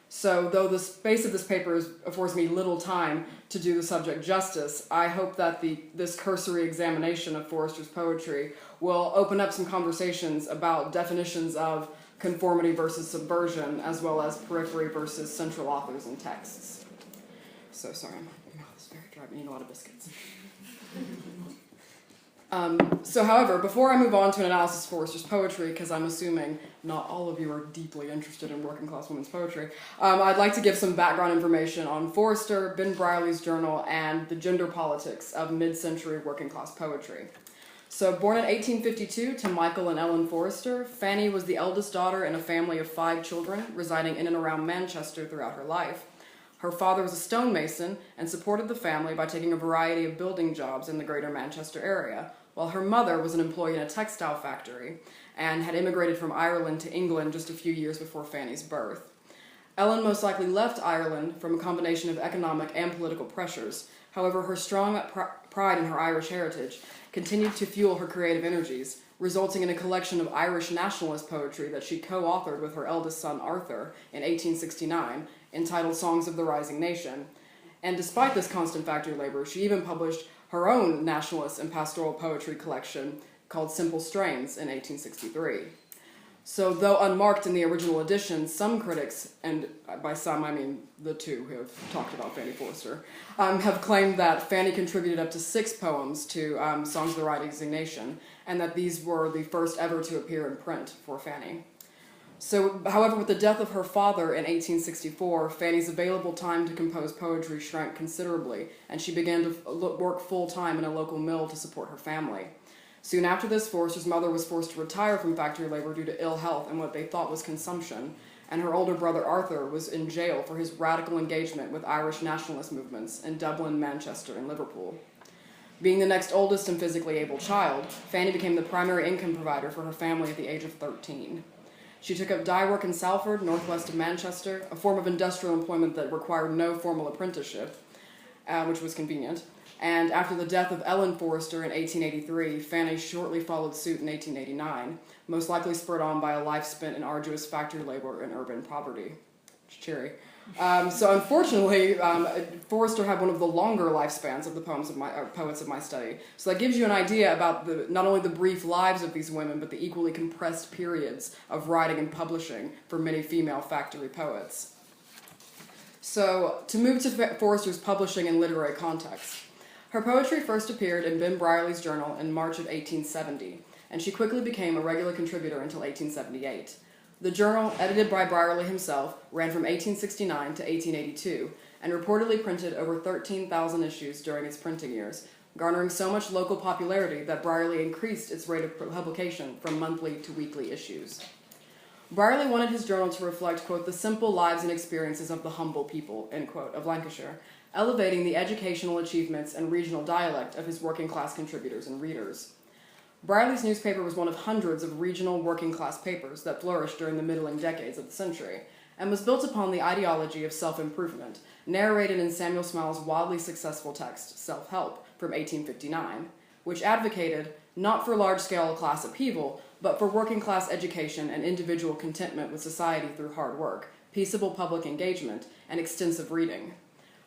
Speaker 8: So, though the space of this paper affords me little time to do the subject justice, I hope that this cursory examination of Forrester's poetry will open up some conversations about definitions of conformity versus subversion, as well as periphery versus central authors and texts. So, sorry, my mouth is very dry, but I need a lot of biscuits. However, before I move on to an analysis of Forrester's poetry, because I'm assuming not all of you are deeply interested in working class women's poetry, I'd like to give some background information on Forrester, Ben Brierly's Journal, and the gender politics of mid-century working class poetry. So, born in 1852 to Michael and Ellen Forrester, Fanny was the eldest daughter in a family of 5 children residing in and around Manchester throughout her life. Her father was a stonemason and supported the family by taking a variety of building jobs in the greater Manchester area, while her mother was an employee in a textile factory and had immigrated from Ireland to England just a few years before Fanny's birth. Ellen most likely left Ireland from a combination of economic and political pressures. However, her strong pride in her Irish heritage continued to fuel her creative energies, resulting in a collection of Irish nationalist poetry that she co-authored with her eldest son Arthur in 1869, entitled Songs of the Rising Nation. And despite this constant factory labor, she even published her own nationalist and pastoral poetry collection called Simple Strains in 1863. So, though unmarked in the original edition, some critics, and by some I mean the 2 who have talked about Fanny Forrester, have claimed that Fanny contributed up to 6 poems to Songs of the Rising Nation, and that these were the first ever to appear in print for Fanny. So, however, with the death of her father in 1864, Fanny's available time to compose poetry shrank considerably, and she began to work full-time in a local mill to support her family. Soon after this, Forrester's mother was forced to retire from factory labor due to ill health and what they thought was consumption, and her older brother Arthur was in jail for his radical engagement with Irish nationalist movements in Dublin, Manchester, and Liverpool. Being the next oldest and physically able child, Fanny became the primary income provider for her family at the age of 13. She took up dye work in Salford, northwest of Manchester, a form of industrial employment that required no formal apprenticeship, which was convenient. And after the death of Ellen Forrester in 1883, Fanny shortly followed suit in 1889, most likely spurred on by a life spent in arduous factory labor and urban poverty. Cheery. So unfortunately, Forrester had one of the longer lifespans of the poets of my study. So that gives you an idea about not only the brief lives of these women, but the equally compressed periods of writing and publishing for many female factory poets. So to move to Forrester's publishing and literary context, her poetry first appeared in Ben Brierley's journal in March of 1870, and she quickly became a regular contributor until 1878. The journal, edited by Brierley himself, ran from 1869 to 1882, and reportedly printed over 13,000 issues during its printing years, garnering so much local popularity that Brierley increased its rate of publication from monthly to weekly issues. Brierley wanted his journal to reflect, quote, the simple lives and experiences of the humble people, end quote, of Lancashire, elevating the educational achievements and regional dialect of his working-class contributors and readers. Brierley's newspaper was one of hundreds of regional working-class papers that flourished during the middling decades of the century, and was built upon the ideology of self-improvement, narrated in Samuel Smiles' wildly successful text, Self-Help, from 1859, which advocated not for large-scale class upheaval, but for working-class education and individual contentment with society through hard work, peaceable public engagement, and extensive reading.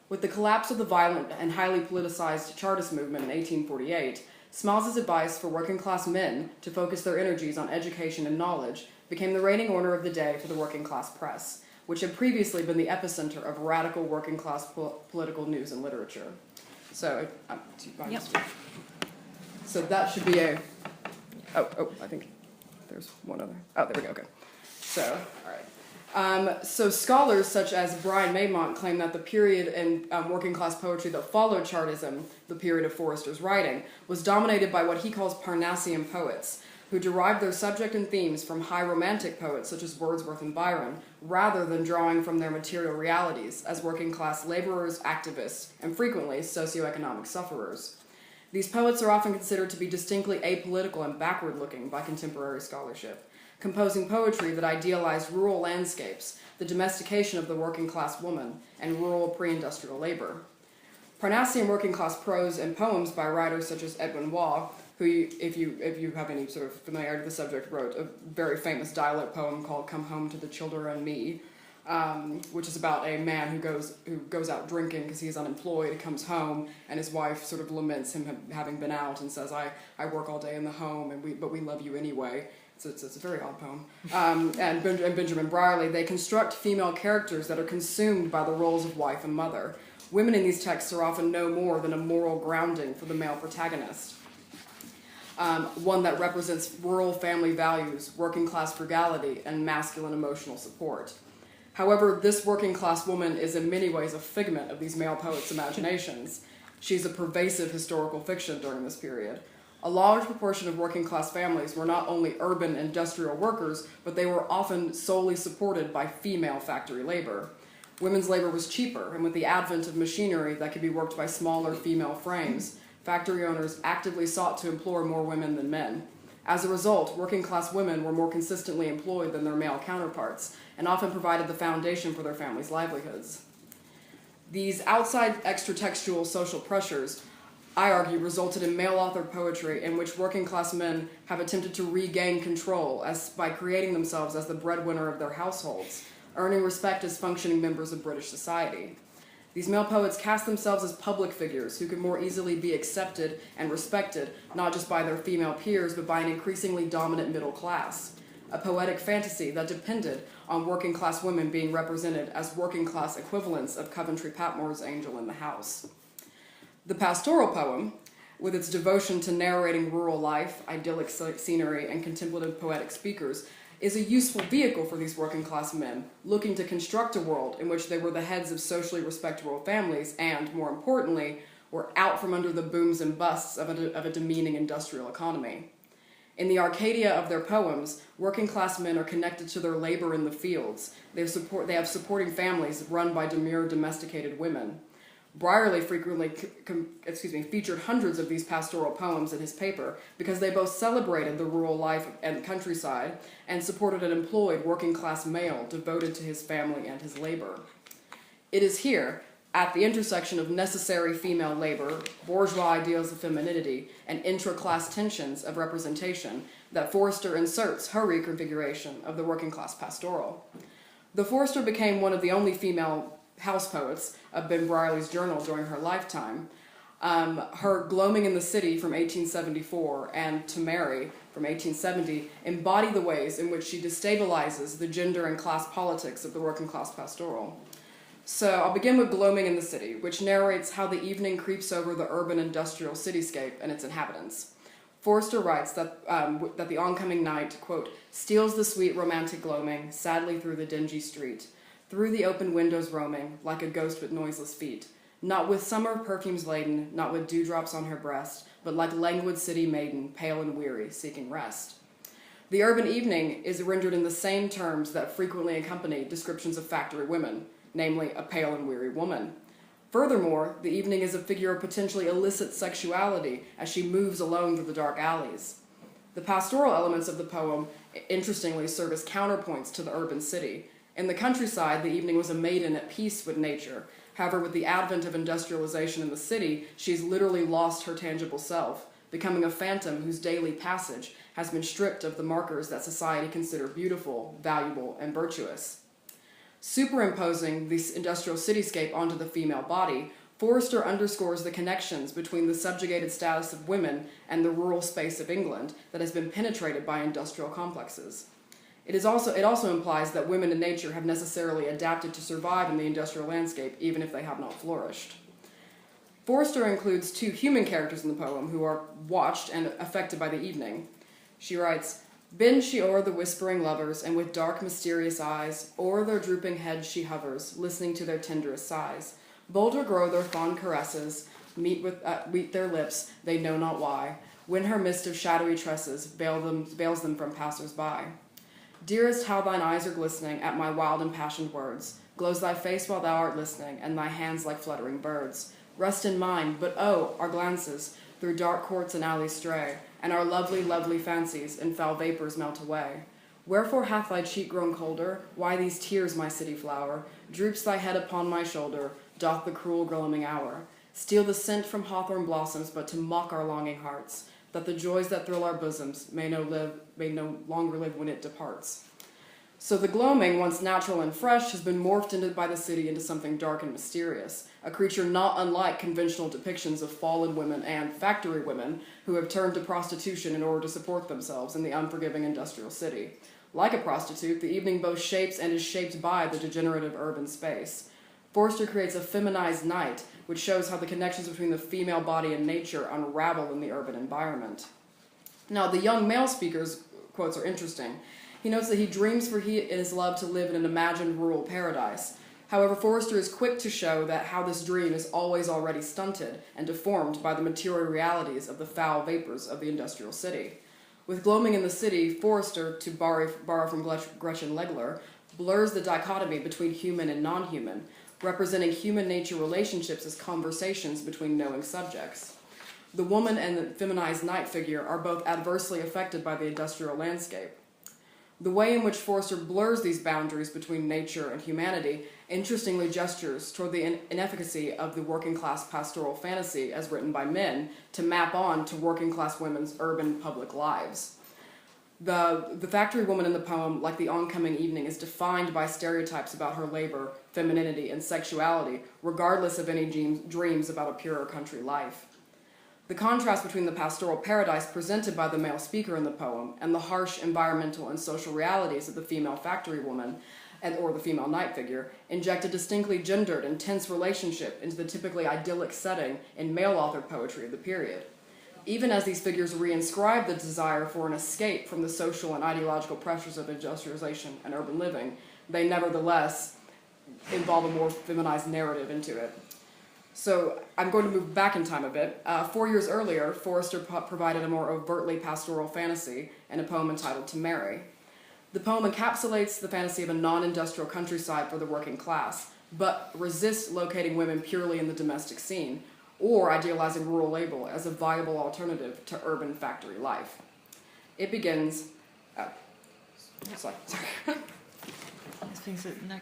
Speaker 8: With the collapse of the violent and highly politicized Chartist movement in 1848, Smiles's advice for working-class men to focus their energies on education and knowledge became the reigning order of the day for the working-class press, which had previously been the epicenter of radical working-class political news and literature. So, so that should be a... I think there's one other. Oh, there we go, okay. So, all right. So scholars such as Brian Maymont claim that the period in working-class poetry that followed Chartism, the period of Forrester's writing, was dominated by what he calls Parnassian poets, who derived their subject and themes from high romantic poets such as Wordsworth and Byron, rather than drawing from their material realities as working-class laborers, activists, and frequently socioeconomic sufferers. These poets are often considered to be distinctly apolitical and backward-looking by contemporary scholarship, composing poetry that idealized rural landscapes, the domestication of the working-class woman, and rural pre-industrial labor. Parnassian working-class prose and poems by writers such as Edwin Waugh, who, if you have any sort of familiarity with the subject, wrote a very famous dialect poem called Come Home to the Children and Me, which is about a man who goes out drinking because he's unemployed, comes home, and his wife sort of laments him having been out and says, I work all day in the home, but we love you anyway. So it's a very odd poem. And Benjamin Brierley, they construct female characters that are consumed by the roles of wife and mother. Women in these texts are often no more than a moral grounding for the male protagonist. One that represents rural family values, working-class frugality, and masculine emotional support. However, this working-class woman is in many ways a figment of these male poets' imaginations. She's a pervasive historical fiction during this period. A large proportion of working-class families were not only urban industrial workers, but they were often solely supported by female factory labor. Women's labor was cheaper, and with the advent of machinery that could be worked by smaller female frames, factory owners actively sought to employ more women than men. As a result, working-class women were more consistently employed than their male counterparts, and often provided the foundation for their families' livelihoods. These outside extratextual social pressures, I argue, resulted in male-authored poetry in which working-class men have attempted to regain control by creating themselves as the breadwinner of their households, earning respect as functioning members of British society. These male poets cast themselves as public figures who could more easily be accepted and respected, not just by their female peers, but by an increasingly dominant middle class, a poetic fantasy that depended on working-class women being represented as working-class equivalents of Coventry Patmore's Angel in the House. The pastoral poem, with its devotion to narrating rural life, idyllic scenery, and contemplative poetic speakers, is a useful vehicle for these working-class men, looking to construct a world in which they were the heads of socially respectable families and, more importantly, were out from under the booms and busts of a demeaning industrial economy. In the Arcadia of their poems, working class men are connected to their labor in the fields. They have supporting families run by demure domesticated women. Brierley frequently featured hundreds of these pastoral poems in his paper because they both celebrated the rural life and countryside and supported an employed working class male devoted to his family and his labor. It is here, at the intersection of necessary female labor, bourgeois ideals of femininity, and intra-class tensions of representation, that Forster inserts her reconfiguration of the working class pastoral. Though Forster became one of the only female house poets of Ben Brierley's journal during her lifetime, her Gloaming in the City from 1874 and To Marry from 1870 embody the ways in which she destabilizes the gender and class politics of the working class pastoral. So I'll begin with Gloaming in the City, which narrates how the evening creeps over the urban industrial cityscape and its inhabitants. Forster writes that the oncoming night, quote, steals the sweet romantic gloaming sadly through the dingy street, through the open windows roaming, like a ghost with noiseless feet, not with summer perfumes laden, not with dewdrops on her breast, but like languid city maiden, pale and weary, seeking rest. The urban evening is rendered in the same terms that frequently accompany descriptions of factory women, namely a pale and weary woman. Furthermore, the evening is a figure of potentially illicit sexuality as she moves alone through the dark alleys. The pastoral elements of the poem, interestingly, serve as counterpoints to the urban city. In the countryside, the evening was a maiden at peace with nature. However, with the advent of industrialization in the city, she's literally lost her tangible self, becoming a phantom whose daily passage has been stripped of the markers that society considered beautiful, valuable, and virtuous. Superimposing this industrial cityscape onto the female body, Forster underscores the connections between the subjugated status of women and the rural space of England that has been penetrated by industrial complexes. It also implies that women in nature have necessarily adapted to survive in the industrial landscape, even if they have not flourished. Forster includes two human characters in the poem who are watched and affected by the evening. She writes, bends she o'er the whispering lovers, and with dark mysterious eyes, o'er their drooping heads she hovers, listening to their tenderest sighs. Bolder grow their fond caresses, meet their lips, they know not why, when her mist of shadowy tresses veils them from passers-by. Dearest, how thine eyes are glistening at my wild impassioned words. Glows thy face while thou art listening, and thy hands like fluttering birds. Rest in mine, but oh, our glances through dark courts and alleys stray, and our lovely, lovely fancies in foul vapors melt away. Wherefore hath thy cheek grown colder? Why these tears, my city flower? Droops thy head upon my shoulder? Doth the cruel gloaming hour steal the scent from hawthorn blossoms, but to mock our longing hearts, that the joys that thrill our bosoms may no longer live when it departs. So the gloaming, once natural and fresh, has been morphed by the city into something dark and mysterious, a creature not unlike conventional depictions of fallen women and factory women who have turned to prostitution in order to support themselves in the unforgiving industrial city. Like a prostitute, the evening both shapes and is shaped by the degenerative urban space. Forster creates a feminized night, which shows how the connections between the female body and nature unravel in the urban environment. Now, the young male speaker's quotes are interesting. He notes that he dreams for he and his love to live in an imagined rural paradise. However, Forster is quick to show that how this dream is always already stunted and deformed by the material realities of the foul vapors of the industrial city. With Gloaming in the City, Forster, to borrow from Gretchen Legler, blurs the dichotomy between human and non-human, representing human nature relationships as conversations between knowing subjects. The woman and the feminized night figure are both adversely affected by the industrial landscape. The way in which Forster blurs these boundaries between nature and humanity interestingly gestures toward the inefficacy of the working class pastoral fantasy as written by men to map on to working class women's urban public lives. The factory woman in the poem, like the oncoming evening, is defined by stereotypes about her labor, femininity, and sexuality, regardless of any dreams about a purer country life. The contrast between the pastoral paradise presented by the male speaker in the poem and the harsh environmental and social realities of the female factory woman or the female night figure inject a distinctly gendered and tense relationship into the typically idyllic setting in male-authored poetry of the period. Even as these figures reinscribe the desire for an escape from the social and ideological pressures of industrialization and urban living, they nevertheless involve a more feminized narrative into it. So I'm going to move back in time a bit. 4 years earlier, Forster provided a more overtly pastoral fantasy in a poem entitled To Marry. The poem encapsulates the fantasy of a non-industrial countryside for the working class, but resists locating women purely in the domestic scene, or idealizing rural labor as a viable alternative to urban factory life. It begins... sorry.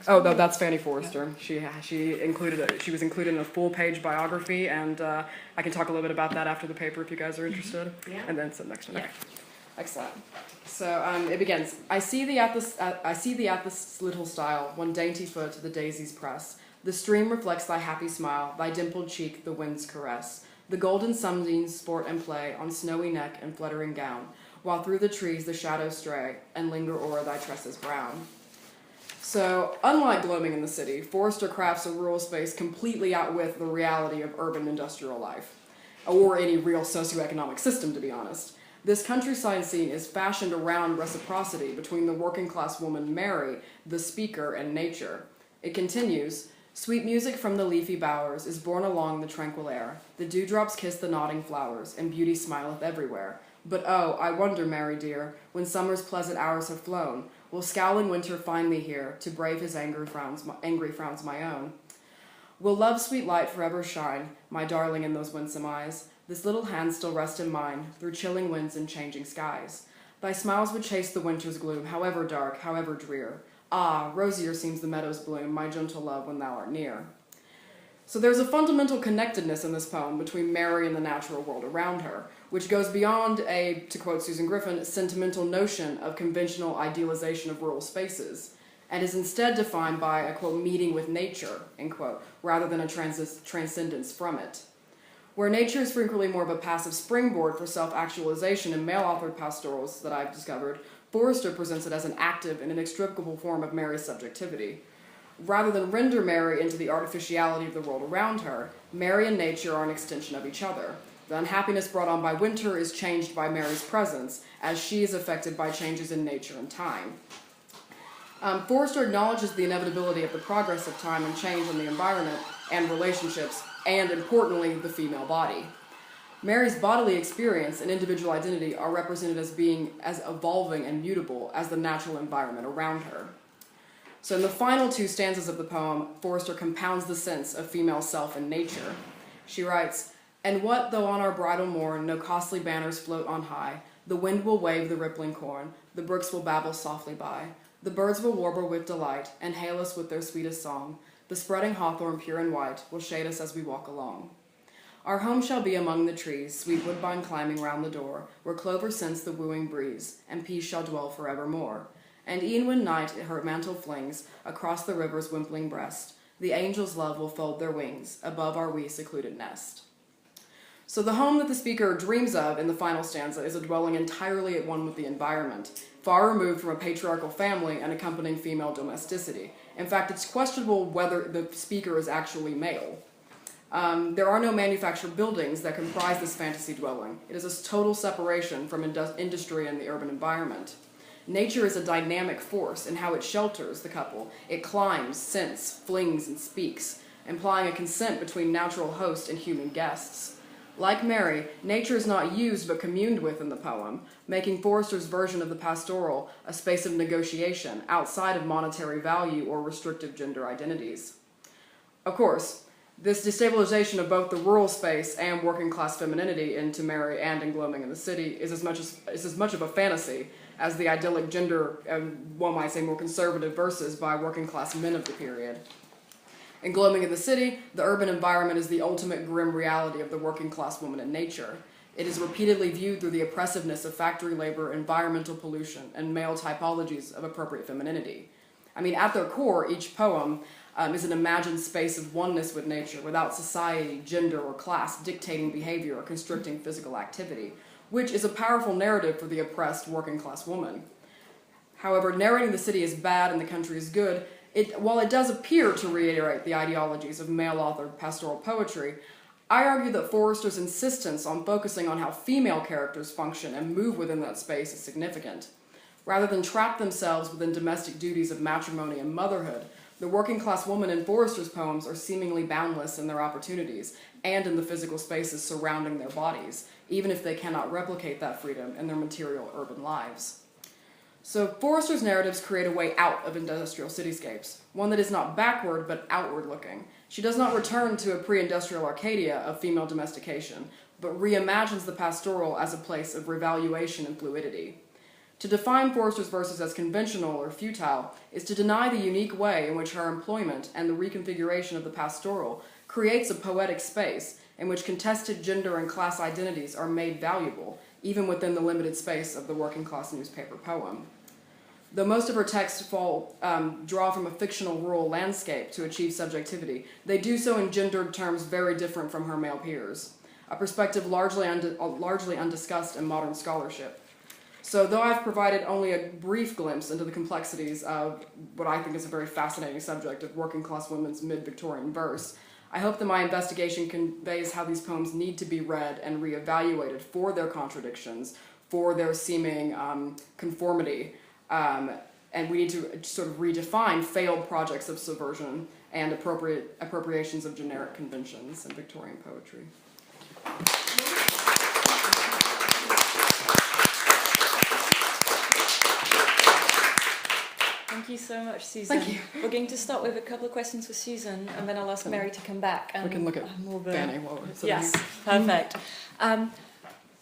Speaker 8: Oh, no, that's Fanny Forrester. She was included in a full-page biography, and I can talk a little bit about that after the paper if you guys are interested.
Speaker 5: Yeah.
Speaker 8: And then some next one.
Speaker 5: Yeah.
Speaker 8: Excellent. So it begins. I see thee at this little stile, one dainty foot the daisies press. The stream reflects thy happy smile, thy dimpled cheek the winds caress. The golden sunbeams sport and play on snowy neck and fluttering gown, while through the trees the shadows stray and linger o'er thy tresses brown. So, unlike gloaming in the city, Forster crafts a rural space completely out with the reality of urban industrial life, or any real socioeconomic system, to be honest. This countryside scene is fashioned around reciprocity between the working class woman Mary, the speaker, and nature. It continues, sweet music from the leafy bowers is borne along the tranquil air. The dewdrops kiss the nodding flowers, and beauty smileth everywhere. But oh, I wonder, Mary dear, when summer's pleasant hours have flown, will scowling winter find me here to brave his angry frowns my own? Will love's sweet light forever shine, my darling, in those winsome eyes? This little hand still rest in mine, through chilling winds and changing skies. Thy smiles would chase the winter's gloom, however dark, however drear. Ah, rosier seems the meadow's bloom, my gentle love, when thou art near. So there's a fundamental connectedness in this poem between Mary and the natural world around her, which goes beyond a, to quote Susan Griffin, sentimental notion of conventional idealization of rural spaces, and is instead defined by a, quote, meeting with nature, end quote, rather than a transcendence from it. Where nature is frequently more of a passive springboard for self-actualization in male-authored pastorals that I've discovered, Forster presents it as an active and inextricable form of Mary's subjectivity. Rather than render Mary into the artificiality of the world around her, Mary and nature are an extension of each other. The unhappiness brought on by winter is changed by Mary's presence, as she is affected by changes in nature and time. Forster acknowledges the inevitability of the progress of time and change in the environment and relationships, and importantly, the female body. Mary's bodily experience and individual identity are represented as being as evolving and mutable as the natural environment around her. So in the final two stanzas of the poem, Forster compounds the sense of female self and nature. She writes, "And what though on our bridal morn no costly banners float on high, the wind will wave the rippling corn, the brooks will babble softly by, the birds will warble with delight, and hail us with their sweetest song, the spreading hawthorn pure and white will shade us as we walk along. Our home shall be among the trees, sweet woodbine climbing round the door, where clover scents the wooing breeze, and peace shall dwell forevermore. And e'en when night her mantle flings across the river's wimpling breast, the angels' love will fold their wings above our wee secluded nest." So the home that the speaker dreams of in the final stanza is a dwelling entirely at one with the environment, far removed from a patriarchal family and accompanying female domesticity. In fact, it's questionable whether the speaker is actually male. There are no manufactured buildings that comprise this fantasy dwelling. It is a total separation from industry and the urban environment. Nature is a dynamic force in how it shelters the couple. It climbs, scents, flings, and speaks, implying a consent between natural host and human guests. Like Mary, nature is not used but communed with in the poem, making Forster's version of the pastoral a space of negotiation outside of monetary value or restrictive gender identities. Of course, this destabilization of both the rural space and working-class femininity in To Marry and in Gloaming in the City is as much of a fantasy as the idyllic gender, one might say more conservative verses by working-class men of the period. In Gloaming in the City, the urban environment is the ultimate grim reality of the working-class woman in nature. It is repeatedly viewed through the oppressiveness of factory labor, environmental pollution, and male typologies of appropriate femininity. I mean, at their core, each poem is an imagined space of oneness with nature without society, gender, or class dictating behavior or constricting physical activity, which is a powerful narrative for the oppressed working-class woman. However, narrating the city is bad and the country is good, while it does appear to reiterate the ideologies of male-authored pastoral poetry, I argue that Forster's insistence on focusing on how female characters function and move within that space is significant. Rather than trap themselves within domestic duties of matrimony and motherhood, The working class woman in Forrester's poems are seemingly boundless in their opportunities and in the physical spaces surrounding their bodies, even if they cannot replicate that freedom in their material urban lives. So Forrester's narratives create a way out of industrial cityscapes, one that is not backward but outward looking. She does not return to a pre-industrial Arcadia of female domestication, but reimagines the pastoral as a place of revaluation and fluidity. To define Forrester's verses as conventional or futile is to deny the unique way in which her employment and the reconfiguration of the pastoral creates a poetic space in which contested gender and class identities are made valuable, even within the limited space of the working class newspaper poem. Though most of her texts draw from a fictional rural landscape to achieve subjectivity, they do so in gendered terms very different from her male peers, a perspective largely undiscussed in modern scholarship. So though I've provided only a brief glimpse into the complexities of what I think is a very fascinating subject of working class women's mid-Victorian verse, I hope that my investigation conveys how these poems need to be read and reevaluated for their contradictions, for their seeming conformity, and we need to sort of redefine failed projects of subversion and appropriations of generic conventions in Victorian poetry.
Speaker 3: Thank you so much, Susan.
Speaker 8: Thank you.
Speaker 3: We're going to start with a couple of questions for Susan, and then I'll ask Mary to come back. And
Speaker 8: We can look at Fanny while we're sitting
Speaker 3: Yes,
Speaker 8: here.
Speaker 3: perfect.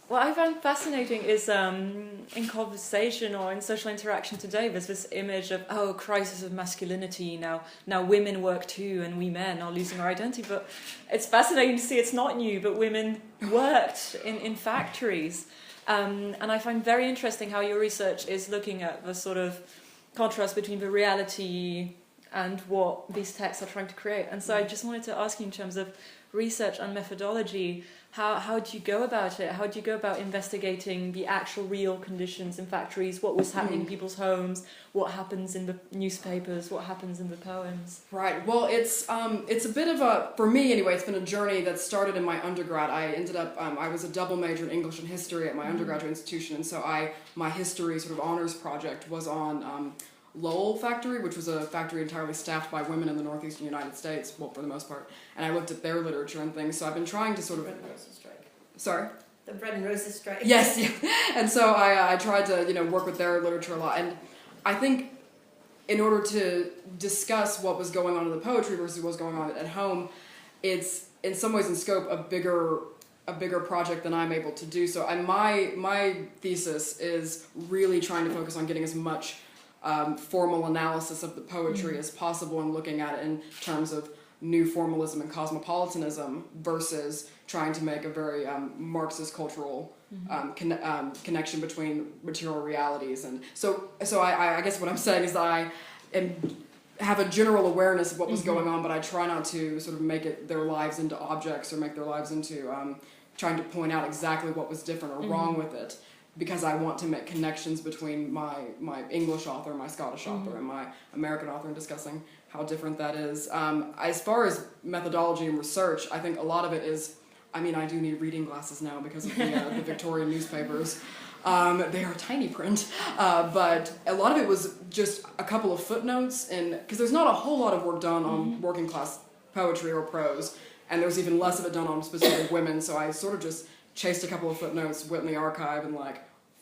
Speaker 3: What I found fascinating is in conversation or in social interaction today, there's this image of, oh, crisis of masculinity, now women work too and we men are losing our identity. But it's fascinating to see it's not new, but women worked in factories. And I find very interesting how your research is looking at the sort of contrast between the reality and what these texts are trying to create. And so I just wanted to ask you, in terms of research and methodology, how do you go about it? How do you go about investigating the actual real conditions in factories? What was happening in people's homes? What happens in the newspapers? What happens in the poems?
Speaker 8: Right. Well, it's a bit of a, for me anyway, it's been a journey that started in my undergrad. I ended up, I was a double major in English and history at my undergraduate institution, and so my history sort of honors project was on Lowell Factory, which was a factory entirely staffed by women in the northeastern United States, well, for the most part, and I looked at their literature and things, so I've been trying to sort of...
Speaker 5: Bread and Roses strike.
Speaker 8: Sorry?
Speaker 5: The Bread and Roses strike.
Speaker 8: Yes, yeah. And so I tried to, work with their literature a lot, and I think in order to discuss what was going on in the poetry versus what was going on at home, it's in some ways in scope a bigger project than I'm able to do. So my thesis is really trying to focus on getting as much formal analysis of the poetry as possible and looking at it in terms of new formalism and cosmopolitanism versus trying to make a very Marxist cultural connection between material realities. And so I guess what I'm saying is that I have a general awareness of what was going on, but I try not to sort of make their lives into objects or make their lives into trying to point out exactly what was different or wrong with it, because I want to make connections between my English author, my Scottish author, and my American author, and discussing how different that is. As far as methodology and research, I think a lot of it is, I do need reading glasses now because of the Victorian newspapers. They are tiny print, but a lot of it was just a couple of footnotes, because there's not a whole lot of work done on working class poetry or prose, and there's even less of it done on specific women, so I sort of just chased a couple of footnotes, went in the archive, and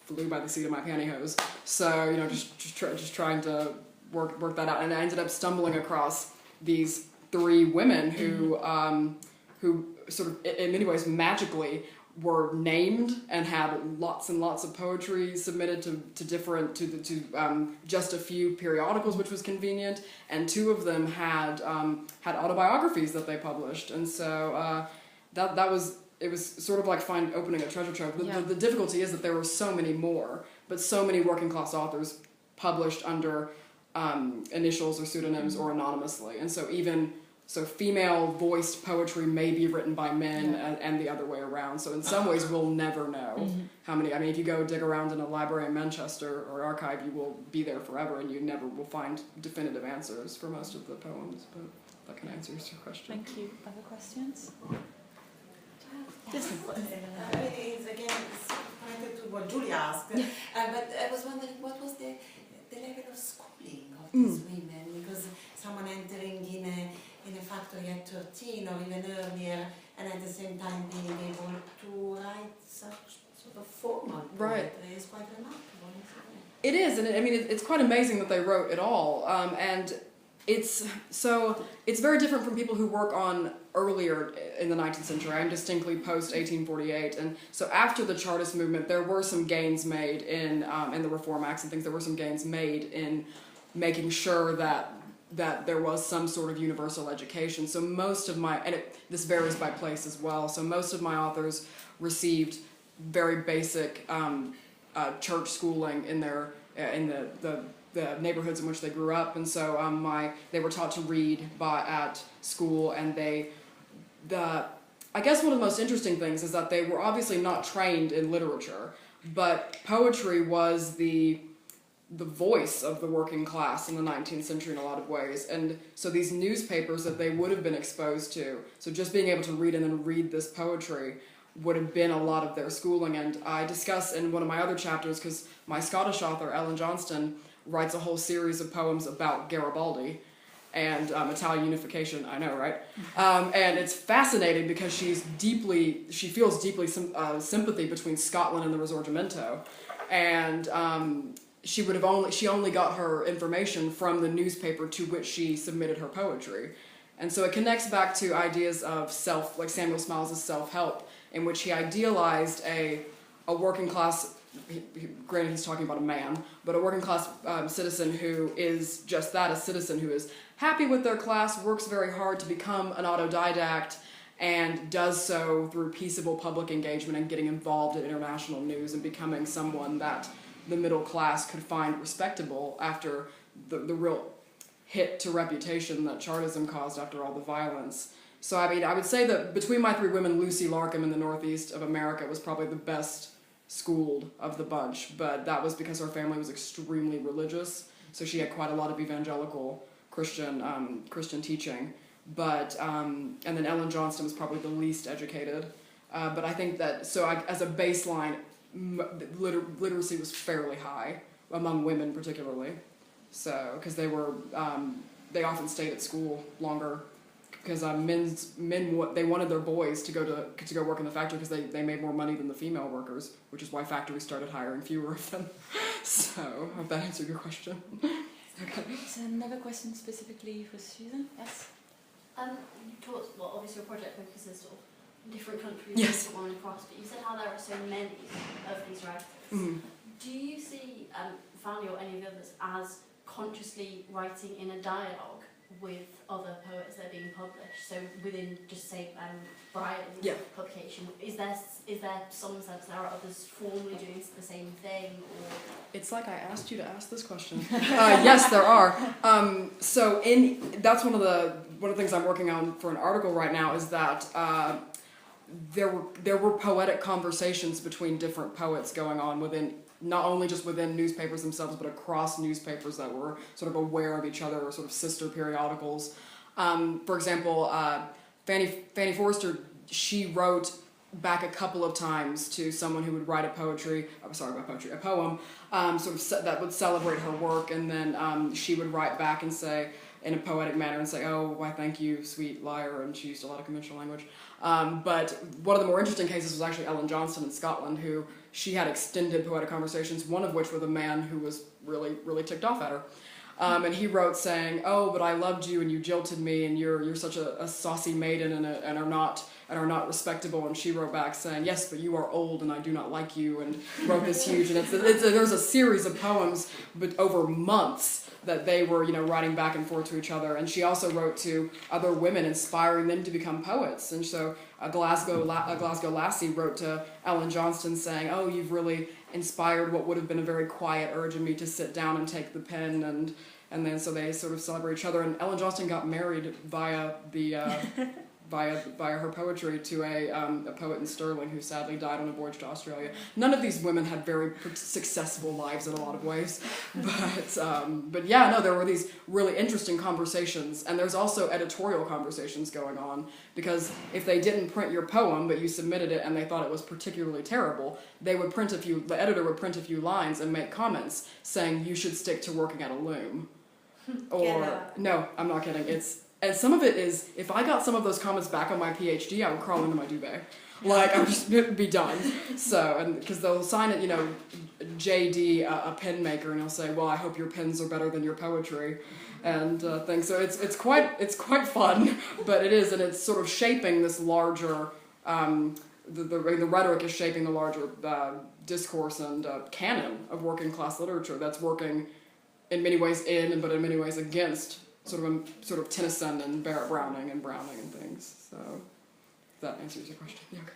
Speaker 8: flew by the seat of my pantyhose. So just trying to work that out, and I ended up stumbling across these three women who sort of in many ways magically were named and had lots and lots of poetry submitted to just a few periodicals, which was convenient, and two of them had autobiographies that they published, and so it was sort of like opening a treasure trove. The difficulty is that there were so many more, but so many working class authors published under initials or pseudonyms or anonymously, and so female voiced poetry may be written by men and the other way around. So in some ways we'll never know how many. If you go dig around in a library in Manchester or archive, you will be there forever and you never will find definitive answers for most of the poems. But that can answer your question.
Speaker 3: Thank you. Other questions?
Speaker 9: It's connected to what Julia asked, but I was wondering what was the level of schooling of these women, because someone after you're 13 or even earlier, and at the same time being able to write such sort of formal
Speaker 8: Right.
Speaker 9: poetry is quite remarkable, isn't it?
Speaker 8: It is, and I mean, it's quite amazing that they wrote it all. And it's very different from people who work on earlier in the 19th century. I'm distinctly post 1848, and so after the Chartist movement, there were some gains made in the Reform Acts and things. There were some gains made in making sure that there was some sort of universal education. So most of my, and this varies by place as well. So most of my authors received very basic church schooling in their in the neighborhoods in which they grew up, and so they were taught to read at school, and I guess one of the most interesting things is that they were obviously not trained in literature, but poetry was the voice of the working class in the 19th century in a lot of ways, and so these newspapers that they would have been exposed to, so just being able to read and then read this poetry would have been a lot of their schooling. And I discuss in one of my other chapters, because my Scottish author Ellen Johnston writes a whole series of poems about Garibaldi and Italian unification. I know, right? And it's fascinating because she feels deeply sympathy between Scotland and the Risorgimento, and she only got her information from the newspaper to which she submitted her poetry. And so it connects back to ideas of like Samuel Smiles' self-help, in which he idealized a working class, granted he's talking about a man, but a working class citizen who is just that, a citizen who is happy with their class, works very hard to become an autodidact, and does so through peaceable public engagement and getting involved in international news and becoming someone that the middle class could find respectable after the real hit to reputation that Chartism caused after all the violence. So I mean, I would say that between my three women, Lucy Larcom in the Northeast of America was probably the best schooled of the bunch, but that was because her family was extremely religious, so she had quite a lot of evangelical Christian teaching. But and then Ellen Johnston was probably the least educated. But I think that as a baseline, literacy was fairly high among women, particularly. So because they often stayed at school longer. Because they wanted their boys to go work in the factory because they made more money than the female workers, which is why factories started hiring fewer of them. So, I hope that answered your question.
Speaker 2: Okay. So another question specifically for Susan. Yes.
Speaker 10: You talked, well, obviously your project focuses sort of different countries,
Speaker 8: Yes.
Speaker 10: different one across, but you said how there are so many of these writers.
Speaker 8: Mm-hmm.
Speaker 10: Do you see Fanny or any of the others as consciously writing in a dialogue with other poets that are being published? So within, just say, Brian's publication, is there some sense there are others formally doing the same thing, or?
Speaker 8: It's like I asked you to ask this question. Yes, there are. So that's one of the things I'm working on for an article right now is that there were poetic conversations between different poets going on within, not only just within newspapers themselves, but across newspapers that were sort of aware of each other, or sort of sister periodicals. For example, Fanny Forrester, she wrote back a couple of times to someone who would write a poem, that would celebrate her work, and then she would write back and say, in a poetic manner, and say, "Oh, why, thank you, sweet liar," and she used a lot of conventional language. But one of the more interesting cases was actually Ellen Johnston in Scotland, who she had extended poetic conversations, one of which with a man who was really, really ticked off at her. And he wrote saying, "Oh, but I loved you and you jilted me, and you're such a saucy maiden and are not respectable." And she wrote back saying, "Yes, but you are old and I do not like you," and wrote this huge, and there's a series of poems, but over months, that they were, writing back and forth to each other. And she also wrote to other women, inspiring them to become poets. And so a Glasgow lassie wrote to Ellen Johnston saying, "Oh, you've really inspired what would have been a very quiet urge in me to sit down and take the pen." And then so they sort of celebrate each other. And Ellen Johnston got married via her poetry to a poet in Stirling who sadly died on a voyage to Australia. None of these women had very successful lives in a lot of ways, but yeah, no, there were these really interesting conversations, and there's also editorial conversations going on, because if they didn't print your poem but you submitted it and they thought it was particularly terrible, the editor would print a few lines and make comments saying you should stick to working at a loom. Or no, I'm not kidding. And some of it is, if I got some of those comments back on my PhD, I would crawl into my duvet. Like, I'm just be done. So, and because they'll sign it, you know, JD, a pen maker, and he'll say, well, I hope your pens are better than your poetry, and things. So it's quite fun, but it is, and it's sort of shaping this larger. The rhetoric is shaping the larger discourse and canon of working class literature that's working in many ways but in many ways against sort of Tennyson and Barrett Browning and things. So if that answers your question. Yeah. Okay.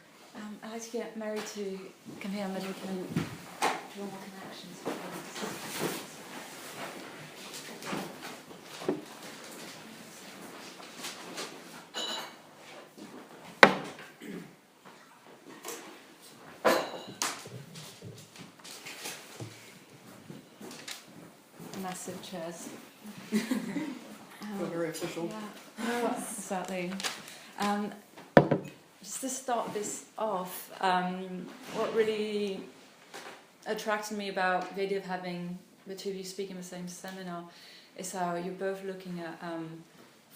Speaker 3: I'd like to get Mary to come here and then we can draw more connections. Massive chairs.
Speaker 8: Very official.
Speaker 3: Yeah, no, exactly. Just to start this off, what really attracted me about the idea of having the two of you speak in the same seminar is how you're both looking at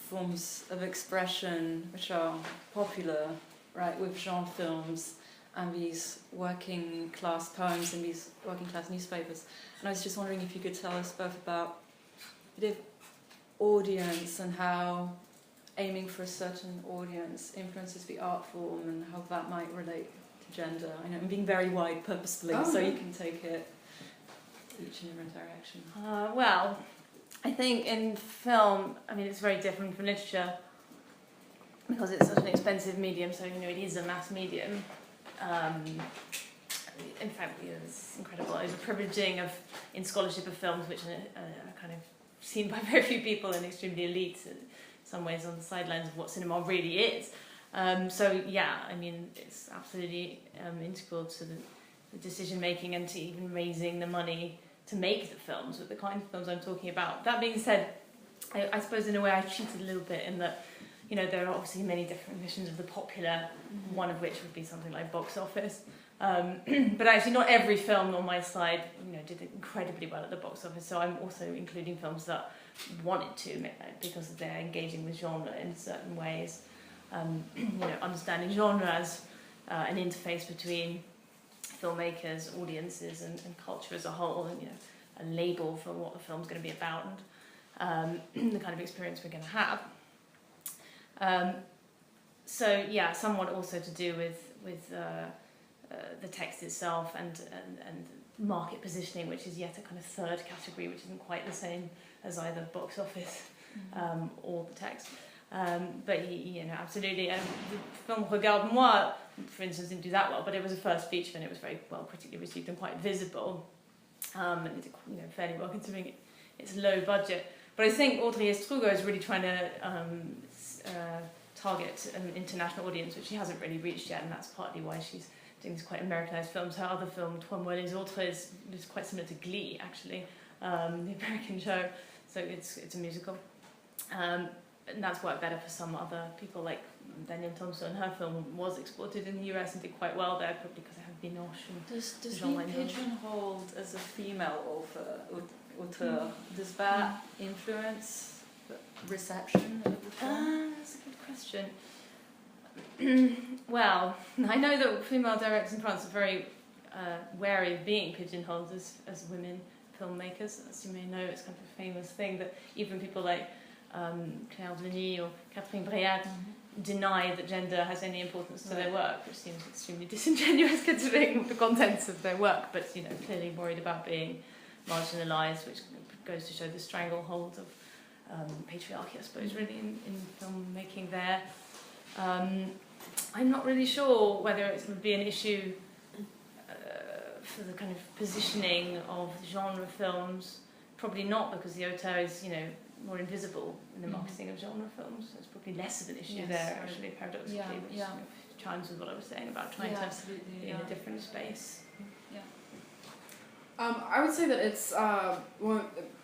Speaker 3: forms of expression which are popular, right, with genre films and these working class poems in these working class newspapers. And I was just wondering if you could tell us both about the audience and how aiming for a certain audience influences the art form and how that might relate to gender. I know I'm being very wide purposefully, so you can take it each in your own direction.
Speaker 4: Well, I think in film, I mean, it's very different from literature because it's such an expensive medium, so, you know, it is a mass medium. In fact, you know, it's incredible. There's a privileging of in scholarship of films, which are kind of seen by very few people and extremely elite, in some ways on the sidelines of what cinema really is. So yeah, I mean, it's absolutely integral to the decision making and to even raising the money to make the films, with the kind of films I'm talking about. That being said, I suppose in a way I cheated a little bit in that, you know, there are obviously many different visions of the popular, one of which would be something like box office. But actually not every film on my slide, you know, did incredibly well at the box office, so I'm also including films that wanted to, because they're engaging with genre in certain ways. You know, understanding genre as an interface between filmmakers, audiences and culture as a whole, and, you know, a label for what the film's going to be about and the kind of experience we're going to have. So yeah, somewhat also to do with the text itself and market positioning, which is yet a kind of third category, which isn't quite the same as either box office or the text. But you know, absolutely. The film Regarde-moi, for instance, didn't do that well, but it was a first feature and it was very well critically received and quite visible, and you know, fairly well considering its low budget. But I think Audrey Estrugo is really trying to target an international audience, which she hasn't really reached yet, and that's partly why she's doing these quite Americanized films. Her other film, Trois Mois les Autres, is quite similar to Glee, actually, the American show. So it's a musical. And that's worked better for some other people, like Danielle Thompson. Her film was exported in the US and did quite well there, probably because I have Binoche and
Speaker 3: Does
Speaker 4: Jean
Speaker 3: being
Speaker 4: Lannoy.
Speaker 3: pigeonholed as a female author, does that influence the reception of the film?
Speaker 4: That's a good question. Well, I know that female directors in France are very wary of being pigeonholed as women filmmakers. As you may know, it's kind of a famous thing that even people like Claire Denis or Catherine Breillat deny that gender has any importance to their work, which seems extremely disingenuous considering the contents of their work, but, you know, clearly worried about being marginalised, which goes to show the stranglehold of patriarchy, I suppose, really, in filmmaking there. I'm not really sure whether it would be an issue for the kind of positioning of genre films. Probably not, because the auteur is, you know, more invisible in the marketing of genre films. So it's probably less of an issue there, actually, paradoxically, which you know, chimes with what I was saying about trying to be in a different space.
Speaker 8: I would say that it's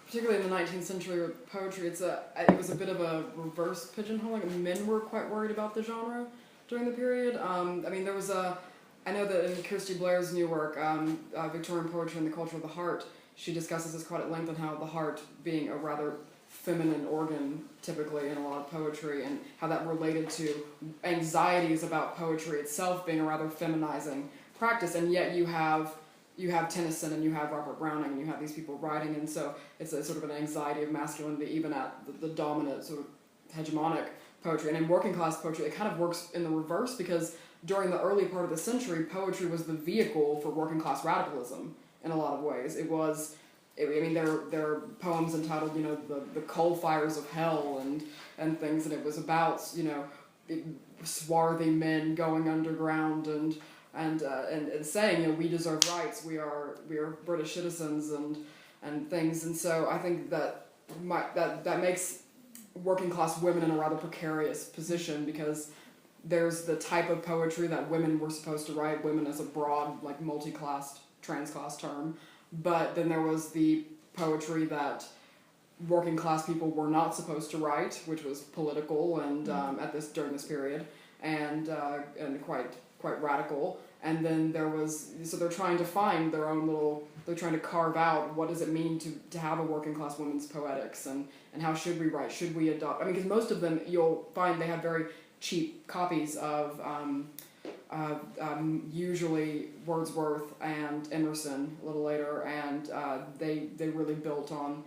Speaker 8: particularly in the 19th century with poetry, it was a bit of a reverse pigeonholing. Men were quite worried about the genre during the period. I mean, there was I know that in Kirsty Blair's new work, Victorian Poetry and the Culture of the Heart, she discusses this quite at length on how the heart being a rather feminine organ typically in a lot of poetry, and how that related to anxieties about poetry itself being a rather feminizing practice, and yet you have Tennyson and you have Robert Browning and you have these people writing, and so it's a sort of an anxiety of masculinity even at the dominant sort of hegemonic poetry. And in working class poetry it kind of works in the reverse, because during the early part of the century poetry was the vehicle for working class radicalism in a lot of ways. There are poems entitled, the coal fires of hell and things, and it was about, swarthy men going underground and saying, we deserve rights, we are British citizens and things. And so I think that makes working class women in a rather precarious position, because there's the type of poetry that women were supposed to write, women as a broad, like, multi-classed, trans-class term, but then there was the poetry that working class people were not supposed to write, which was political and during this period, and quite radical. And then so they're trying to find their own they're trying to carve out what does it mean to have a working class women's poetics, and how should we write, should we adopt, because most of them you'll find they have very cheap copies of usually Wordsworth and Emerson a little later, and they really built on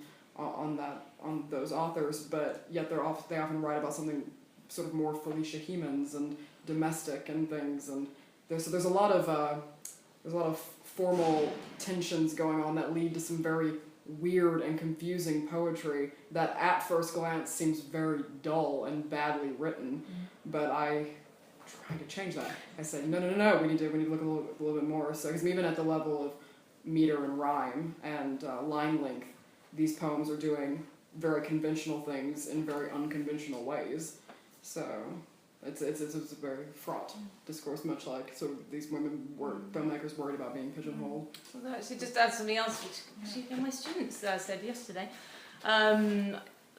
Speaker 8: those authors, but yet they often write about something sort of more Felicia Hemans and domestic and things, and there's a lot of formal tensions going on that lead to some very weird and confusing poetry that at first glance seems very dull and badly written, but I try to change that. I say no, we need to look a little bit more. So, because even at the level of meter and rhyme and line length, these poems are doing very conventional things in very unconventional ways. So it's a very fraught discourse, much like sort of these filmmakers worried about being pigeonholed.
Speaker 4: Well, actually, just add something else, which actually my students said yesterday.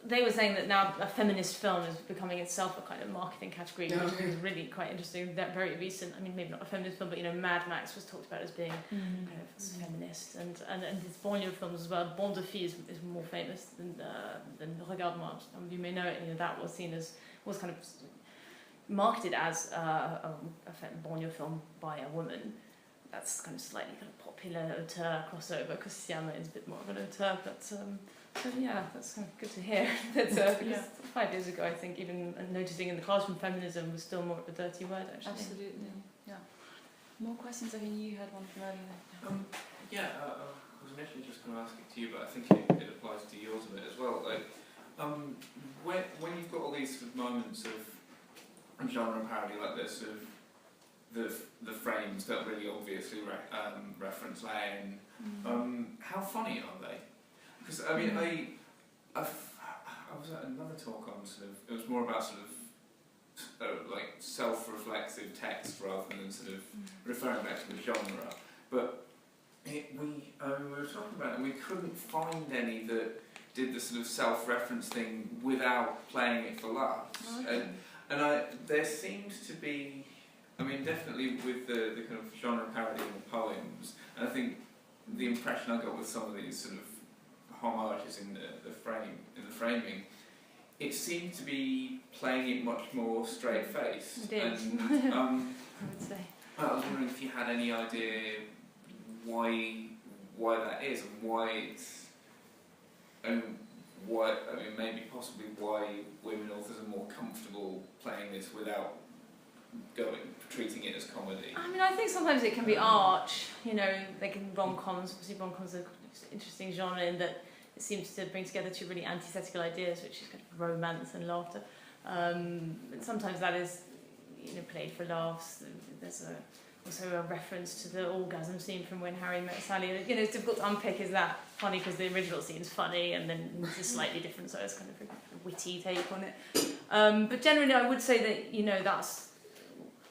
Speaker 4: They were saying that now a feminist film is becoming itself a kind of marketing category, which is really quite interesting. That very recent, maybe not a feminist film, but Mad Max was talked about as being kind of feminist, and his banlieue films as well. Bande de Filles is more famous than Regarde-moi. Some of you may know it. That was seen as kind of marketed as a banlieue film by a woman. That's kind of slightly kind of popular auteur crossover, because Siama is a bit more of an auteur, but so yeah, that's kind of good to hear. Because 5 years ago, I think even noticing in the classroom feminism was still more of a dirty word, actually.
Speaker 2: Absolutely, yeah. More questions? I think you had one from earlier.
Speaker 11: I was initially just going to ask it to you, but I think it applies to yours a bit as well. Like, when you've got all these sort of moments of genre parody like this, of the frames that really obviously reference Lane, how funny are they? Because I was at another talk on it was more about like self-reflexive text rather than referring back to the genre. But we were talking about it, and we couldn't find any that did the sort of self-reference thing without playing it for laughs. Okay. And there seems to be, definitely with the kind of genre parody in the poems, and I think the impression I got with some of these sort of homages in the framing, it seemed to be playing it much more straight-faced.
Speaker 4: It did.
Speaker 11: And,
Speaker 4: I would say.
Speaker 11: I was wondering if you had any idea why that is, and why it's, maybe possibly why women authors are more comfortable playing this without treating it as comedy.
Speaker 4: I think sometimes it can be arch. They can rom-coms. Obviously, rom-coms are an interesting genre in that it seems to bring together two really antithetical ideas, which is kind of romance and laughter. But sometimes that is, played for laughs. There's also a reference to the orgasm scene from When Harry Met Sally. It's difficult to unpick. Is that funny because the original scene's funny, and then it's slightly different, so it's kind of a witty take on it. But generally, I would say that that's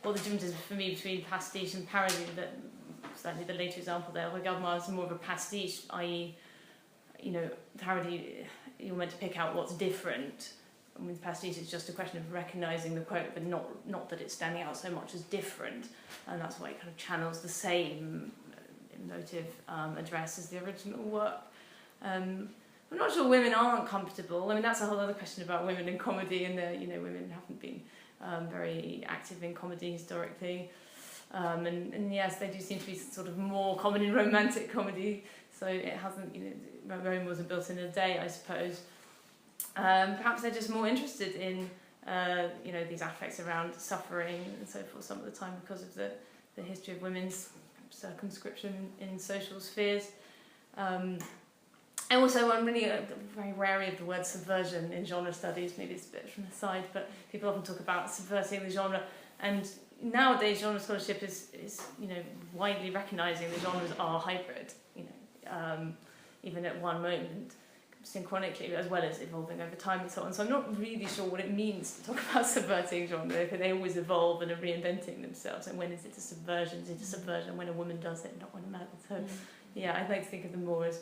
Speaker 4: what the difference is for me between pastiche and parody. That certainly the later example there, Regarde-moi is more of a pastiche, i.e., parody, you're meant to pick out what's different. With pastiche, it's just a question of recognising the quote, but not that it's standing out so much as different, and that's why it kind of channels the same emotive address as the original work. But I'm not sure women aren't comfortable. I mean, that's a whole other question about women in comedy, and women haven't been very active in comedy historically. And yes, they do seem to be sort of more common in romantic comedy, so it hasn't, Rome wasn't built in a day, I suppose. Perhaps they're just more interested in, these affects around suffering and so forth some of the time because of the history of women's circumscription in social spheres. And also, I'm really very wary of the word subversion in genre studies. Maybe it's a bit from the side, but people often talk about subverting the genre. And nowadays, genre scholarship is widely recognising the genres are hybrid. Even at one moment, synchronically, as well as evolving over time and so on. So I'm not really sure what it means to talk about subverting genre. If they always evolve and are reinventing themselves, and when is it a subversion? Is it a subversion when a woman does it, not when a man? So yeah, I'd like to think of them more as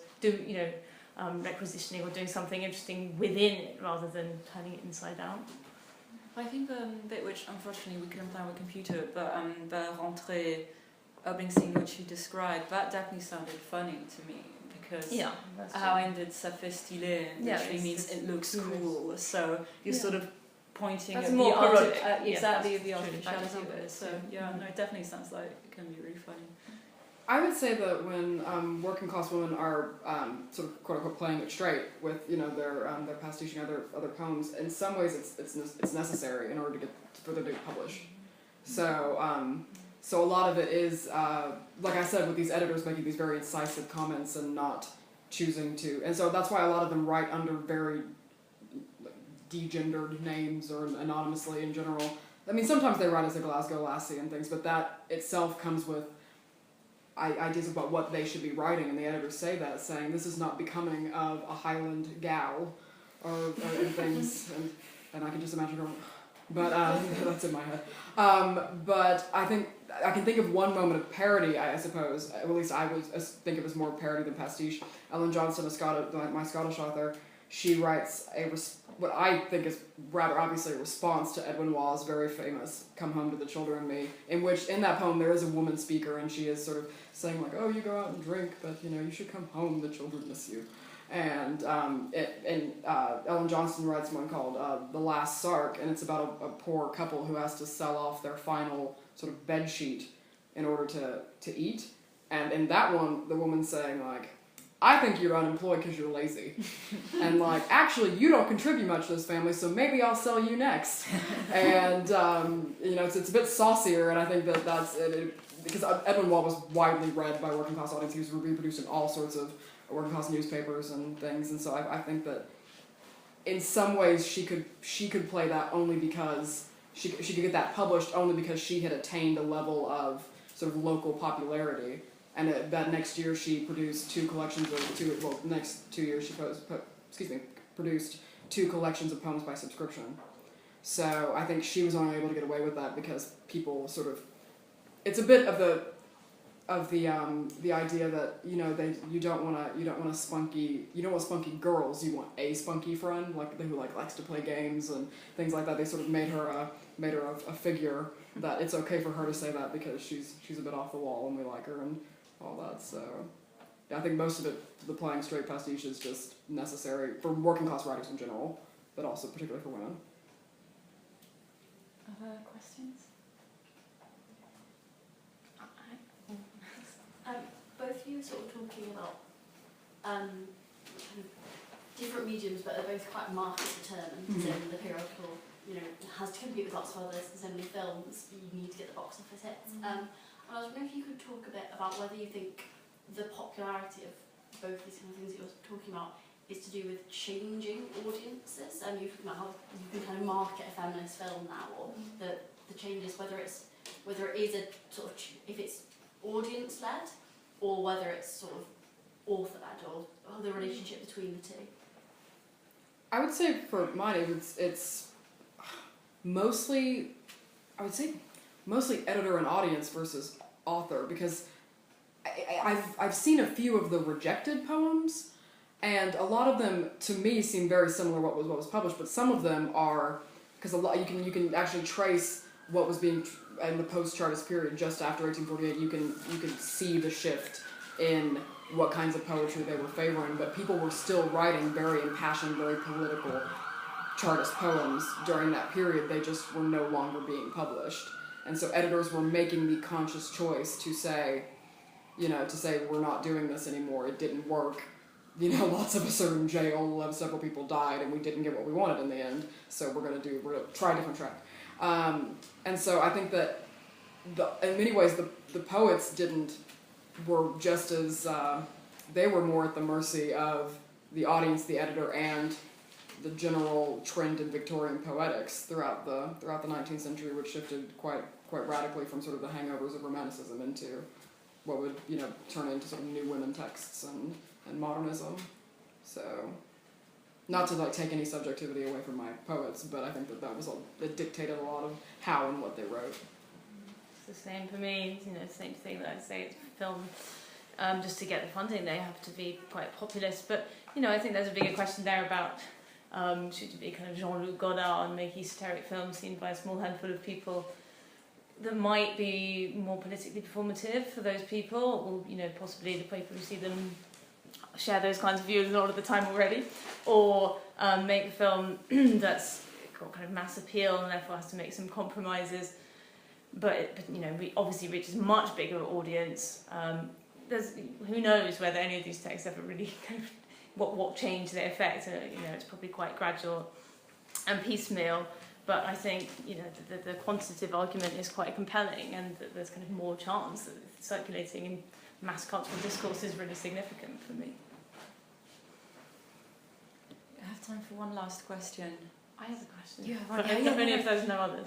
Speaker 4: requisitioning or doing something interesting within it rather than turning it inside out.
Speaker 3: I think the bit which unfortunately we couldn't play with computer, but the rentrée opening scene which you described, that definitely sounded funny to me, because how ended ça fait stylé literally means it looks cool, so you're sort of pointing
Speaker 4: that's
Speaker 3: at
Speaker 4: more
Speaker 3: exactly the artificiality of it. So it definitely sounds like it can be really funny.
Speaker 8: I would say that when working class women are sort of quote unquote playing it straight with their pastiching other poems, in some ways it's necessary in order to for them to get published. So a lot of it is like I said, with these editors making these very incisive comments and not choosing to, and so that's why a lot of them write under very degendered names or anonymously in general. I mean, sometimes they write as a Glasgow lassie and things, but that itself comes with ideas about what they should be writing, and the editors say that, saying this is not becoming of a Highland gal or things, and I can just imagine going, but that's in my head. But I think I can think of one moment of parody, I suppose, at least I would think of as more parody than pastiche. Ellen Johnson, my Scottish author, she writes what I think is rather obviously a response to Edwin Waugh's very famous "Come Home to the Children and Me," in which in that poem there is a woman speaker, and she is sort of saying like, "Oh, you go out and drink, but you should come home. The children miss you." And Ellen Johnson writes one called "The Last Sark," and it's about a poor couple who has to sell off their final sort of bed sheet in order to eat. And in that one, the woman's saying like, I think you're unemployed because you're lazy. And like, actually, you don't contribute much to this family, so maybe I'll sell you next. And, it's a bit saucier, and I think that's it, because Edwin Waugh was widely read by working class audience. He was reproduced in all sorts of working class newspapers and things, and so I think that in some ways she could play that only because she could get that published only because she had attained a level of sort of local popularity. And that next year she produced next 2 years she produced 2 collections of poems by subscription. So I think she was only able to get away with that because people sort of, it's a bit of the idea that you don't want spunky girls, you want a spunky friend who likes to play games and things like that. They sort of made her a figure that it's okay for her to say that because she's a bit off the wall and we like her and all that. So I think most of it, the playing straight pastiche, is just necessary for working class writers in general, but also particularly for women.
Speaker 3: Other questions?
Speaker 10: Both of you were sort of talking about kind of different mediums, but they're both quite market determined. In the periodical, it has to compete with lots of others. There's so many films, you need to get the box office hits. And I was wondering if you could talk a bit about whether you think the popularity of both these kind of things that you're talking about is to do with changing audiences. And you've talked about how you can kind of market a feminist film now, or the changes, whether it is a sort of, if it's audience led, or whether it's sort of author led, or the relationship between the two.
Speaker 8: I would say for mine, it's mostly, I would say mostly editor and audience versus author, because I've seen a few of the rejected poems, and a lot of them to me seem very similar to what was published, but some of them are, because a lot you can actually trace what was being in the post-Chartist period just after 1848. You can see the shift in what kinds of poetry they were favoring, but people were still writing very impassioned, very political Chartist poems during that period. They just were no longer being published. And so editors were making the conscious choice to say, we're not doing this anymore, it didn't work. Lots of us are in jail, several people died, and we didn't get what we wanted in the end, so we're gonna try a different track. And so I think that in many ways the poets were just as, they were more at the mercy of the audience, the editor, and the general trend in Victorian poetics throughout the 19th century, which shifted quite radically from sort of the hangovers of Romanticism into what would turn into sort of new women texts and modernism. So, not to take any subjectivity away from my poets, but I think that dictated a lot of how and what they wrote.
Speaker 4: It's the same for me. Same thing that I say it's film. Just to get the funding, they have to be quite populist. But I think there's a bigger question there about should it be kind of Jean-Luc Godard and make esoteric films seen by a small handful of people that might be more politically performative for those people, or possibly the people who see them share those kinds of views a lot of the time already, or make a film that's got kind of mass appeal and therefore has to make some compromises, but obviously reaches a much bigger audience. Who knows whether any of these texts ever really kind of what change they affect. It's probably quite gradual and piecemeal, but I think the quantitative argument is quite compelling, and that there's kind of more chance that circulating in mass cultural discourse is really significant for me.
Speaker 3: I have time for one last question.
Speaker 4: I have a question.
Speaker 3: You have
Speaker 4: but
Speaker 3: one?
Speaker 4: only if there's no others.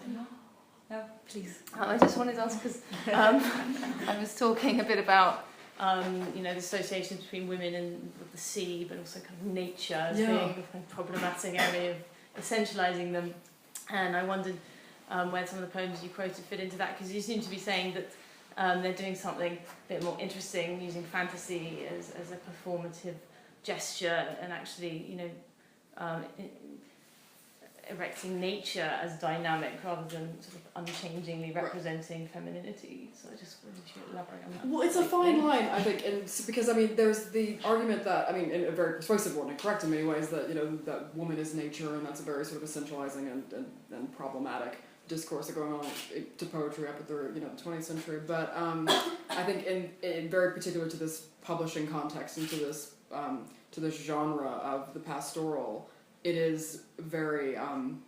Speaker 3: No, please.
Speaker 4: I just wanted to ask because I was talking a bit about the associations between women and the sea, but also kind of nature as being a kind of problematic area of essentialising them. And I wondered where some of the poems you quoted fit into that, because you seem to be saying that they're doing something a bit more interesting, using fantasy as a performative gesture, and actually, erecting nature as dynamic rather than sort of unchangingly representing femininity. So I just wanted to elaborate on that.
Speaker 8: Well, it's a fine line, I think, and because there's the argument that in a very persuasive one and correct in many ways, that that woman is nature, and that's a very sort of essentializing and problematic discourse going on to poetry up at the 20th century. But I think in very particular to this publishing context and to this genre of the pastoral, it is very, in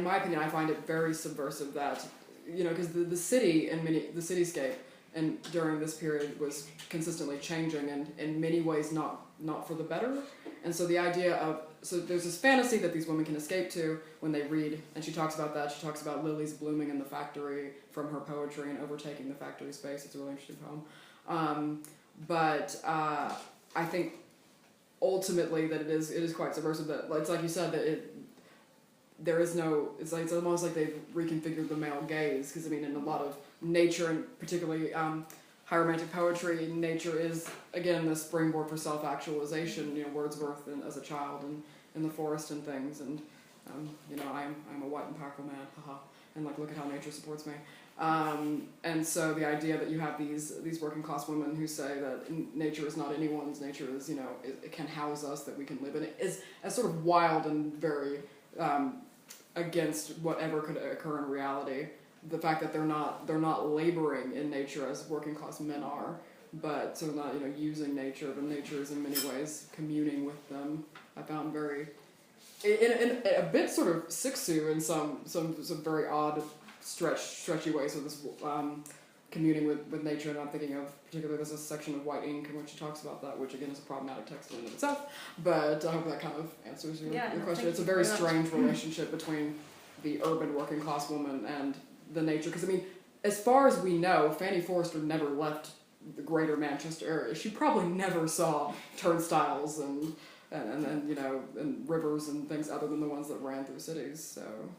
Speaker 8: my opinion, I find it very subversive that, because the city the cityscape and during this period was consistently changing and in many ways not for the better. And so the idea so there's this fantasy that these women can escape to when they read, and she talks about that. She talks about lilies blooming in the factory from her poetry and overtaking the factory space. It's a really interesting poem. But I think ultimately that it is quite subversive, that it's like you said, that there is no, it's almost like they've reconfigured the male gaze, because in a lot of nature, and particularly high romantic poetry, nature is again the springboard for self-actualization. Wordsworth as a child and in the forest and things, and I'm a white and powerful man, haha, and look at how nature supports me. And so the idea that you have these working class women who say that nature is not anyone's, nature is, it can house us, that we can live in it, is as sort of wild and very against whatever could occur in reality. The fact that they're not laboring in nature as working class men are, but so not using nature, but nature is in many ways communing with them. I found very in a bit sort of Siksu in some very odd stretchy ways of this communing with nature. And I'm thinking of particularly there's a section of White Ink in which he talks about that, which again is a problematic text in and of itself, but I hope that kind of answers your question. It's a very strange relationship between the urban working class woman and the nature, because as far as we know, Fanny Forrester never left the greater Manchester area. She probably never saw turnstiles and rivers and things other than the ones that ran through cities. So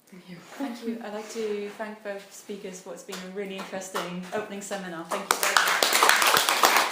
Speaker 8: thank you.
Speaker 3: Thank you. I'd like to thank both speakers for what's been a really interesting opening seminar. Thank you very much.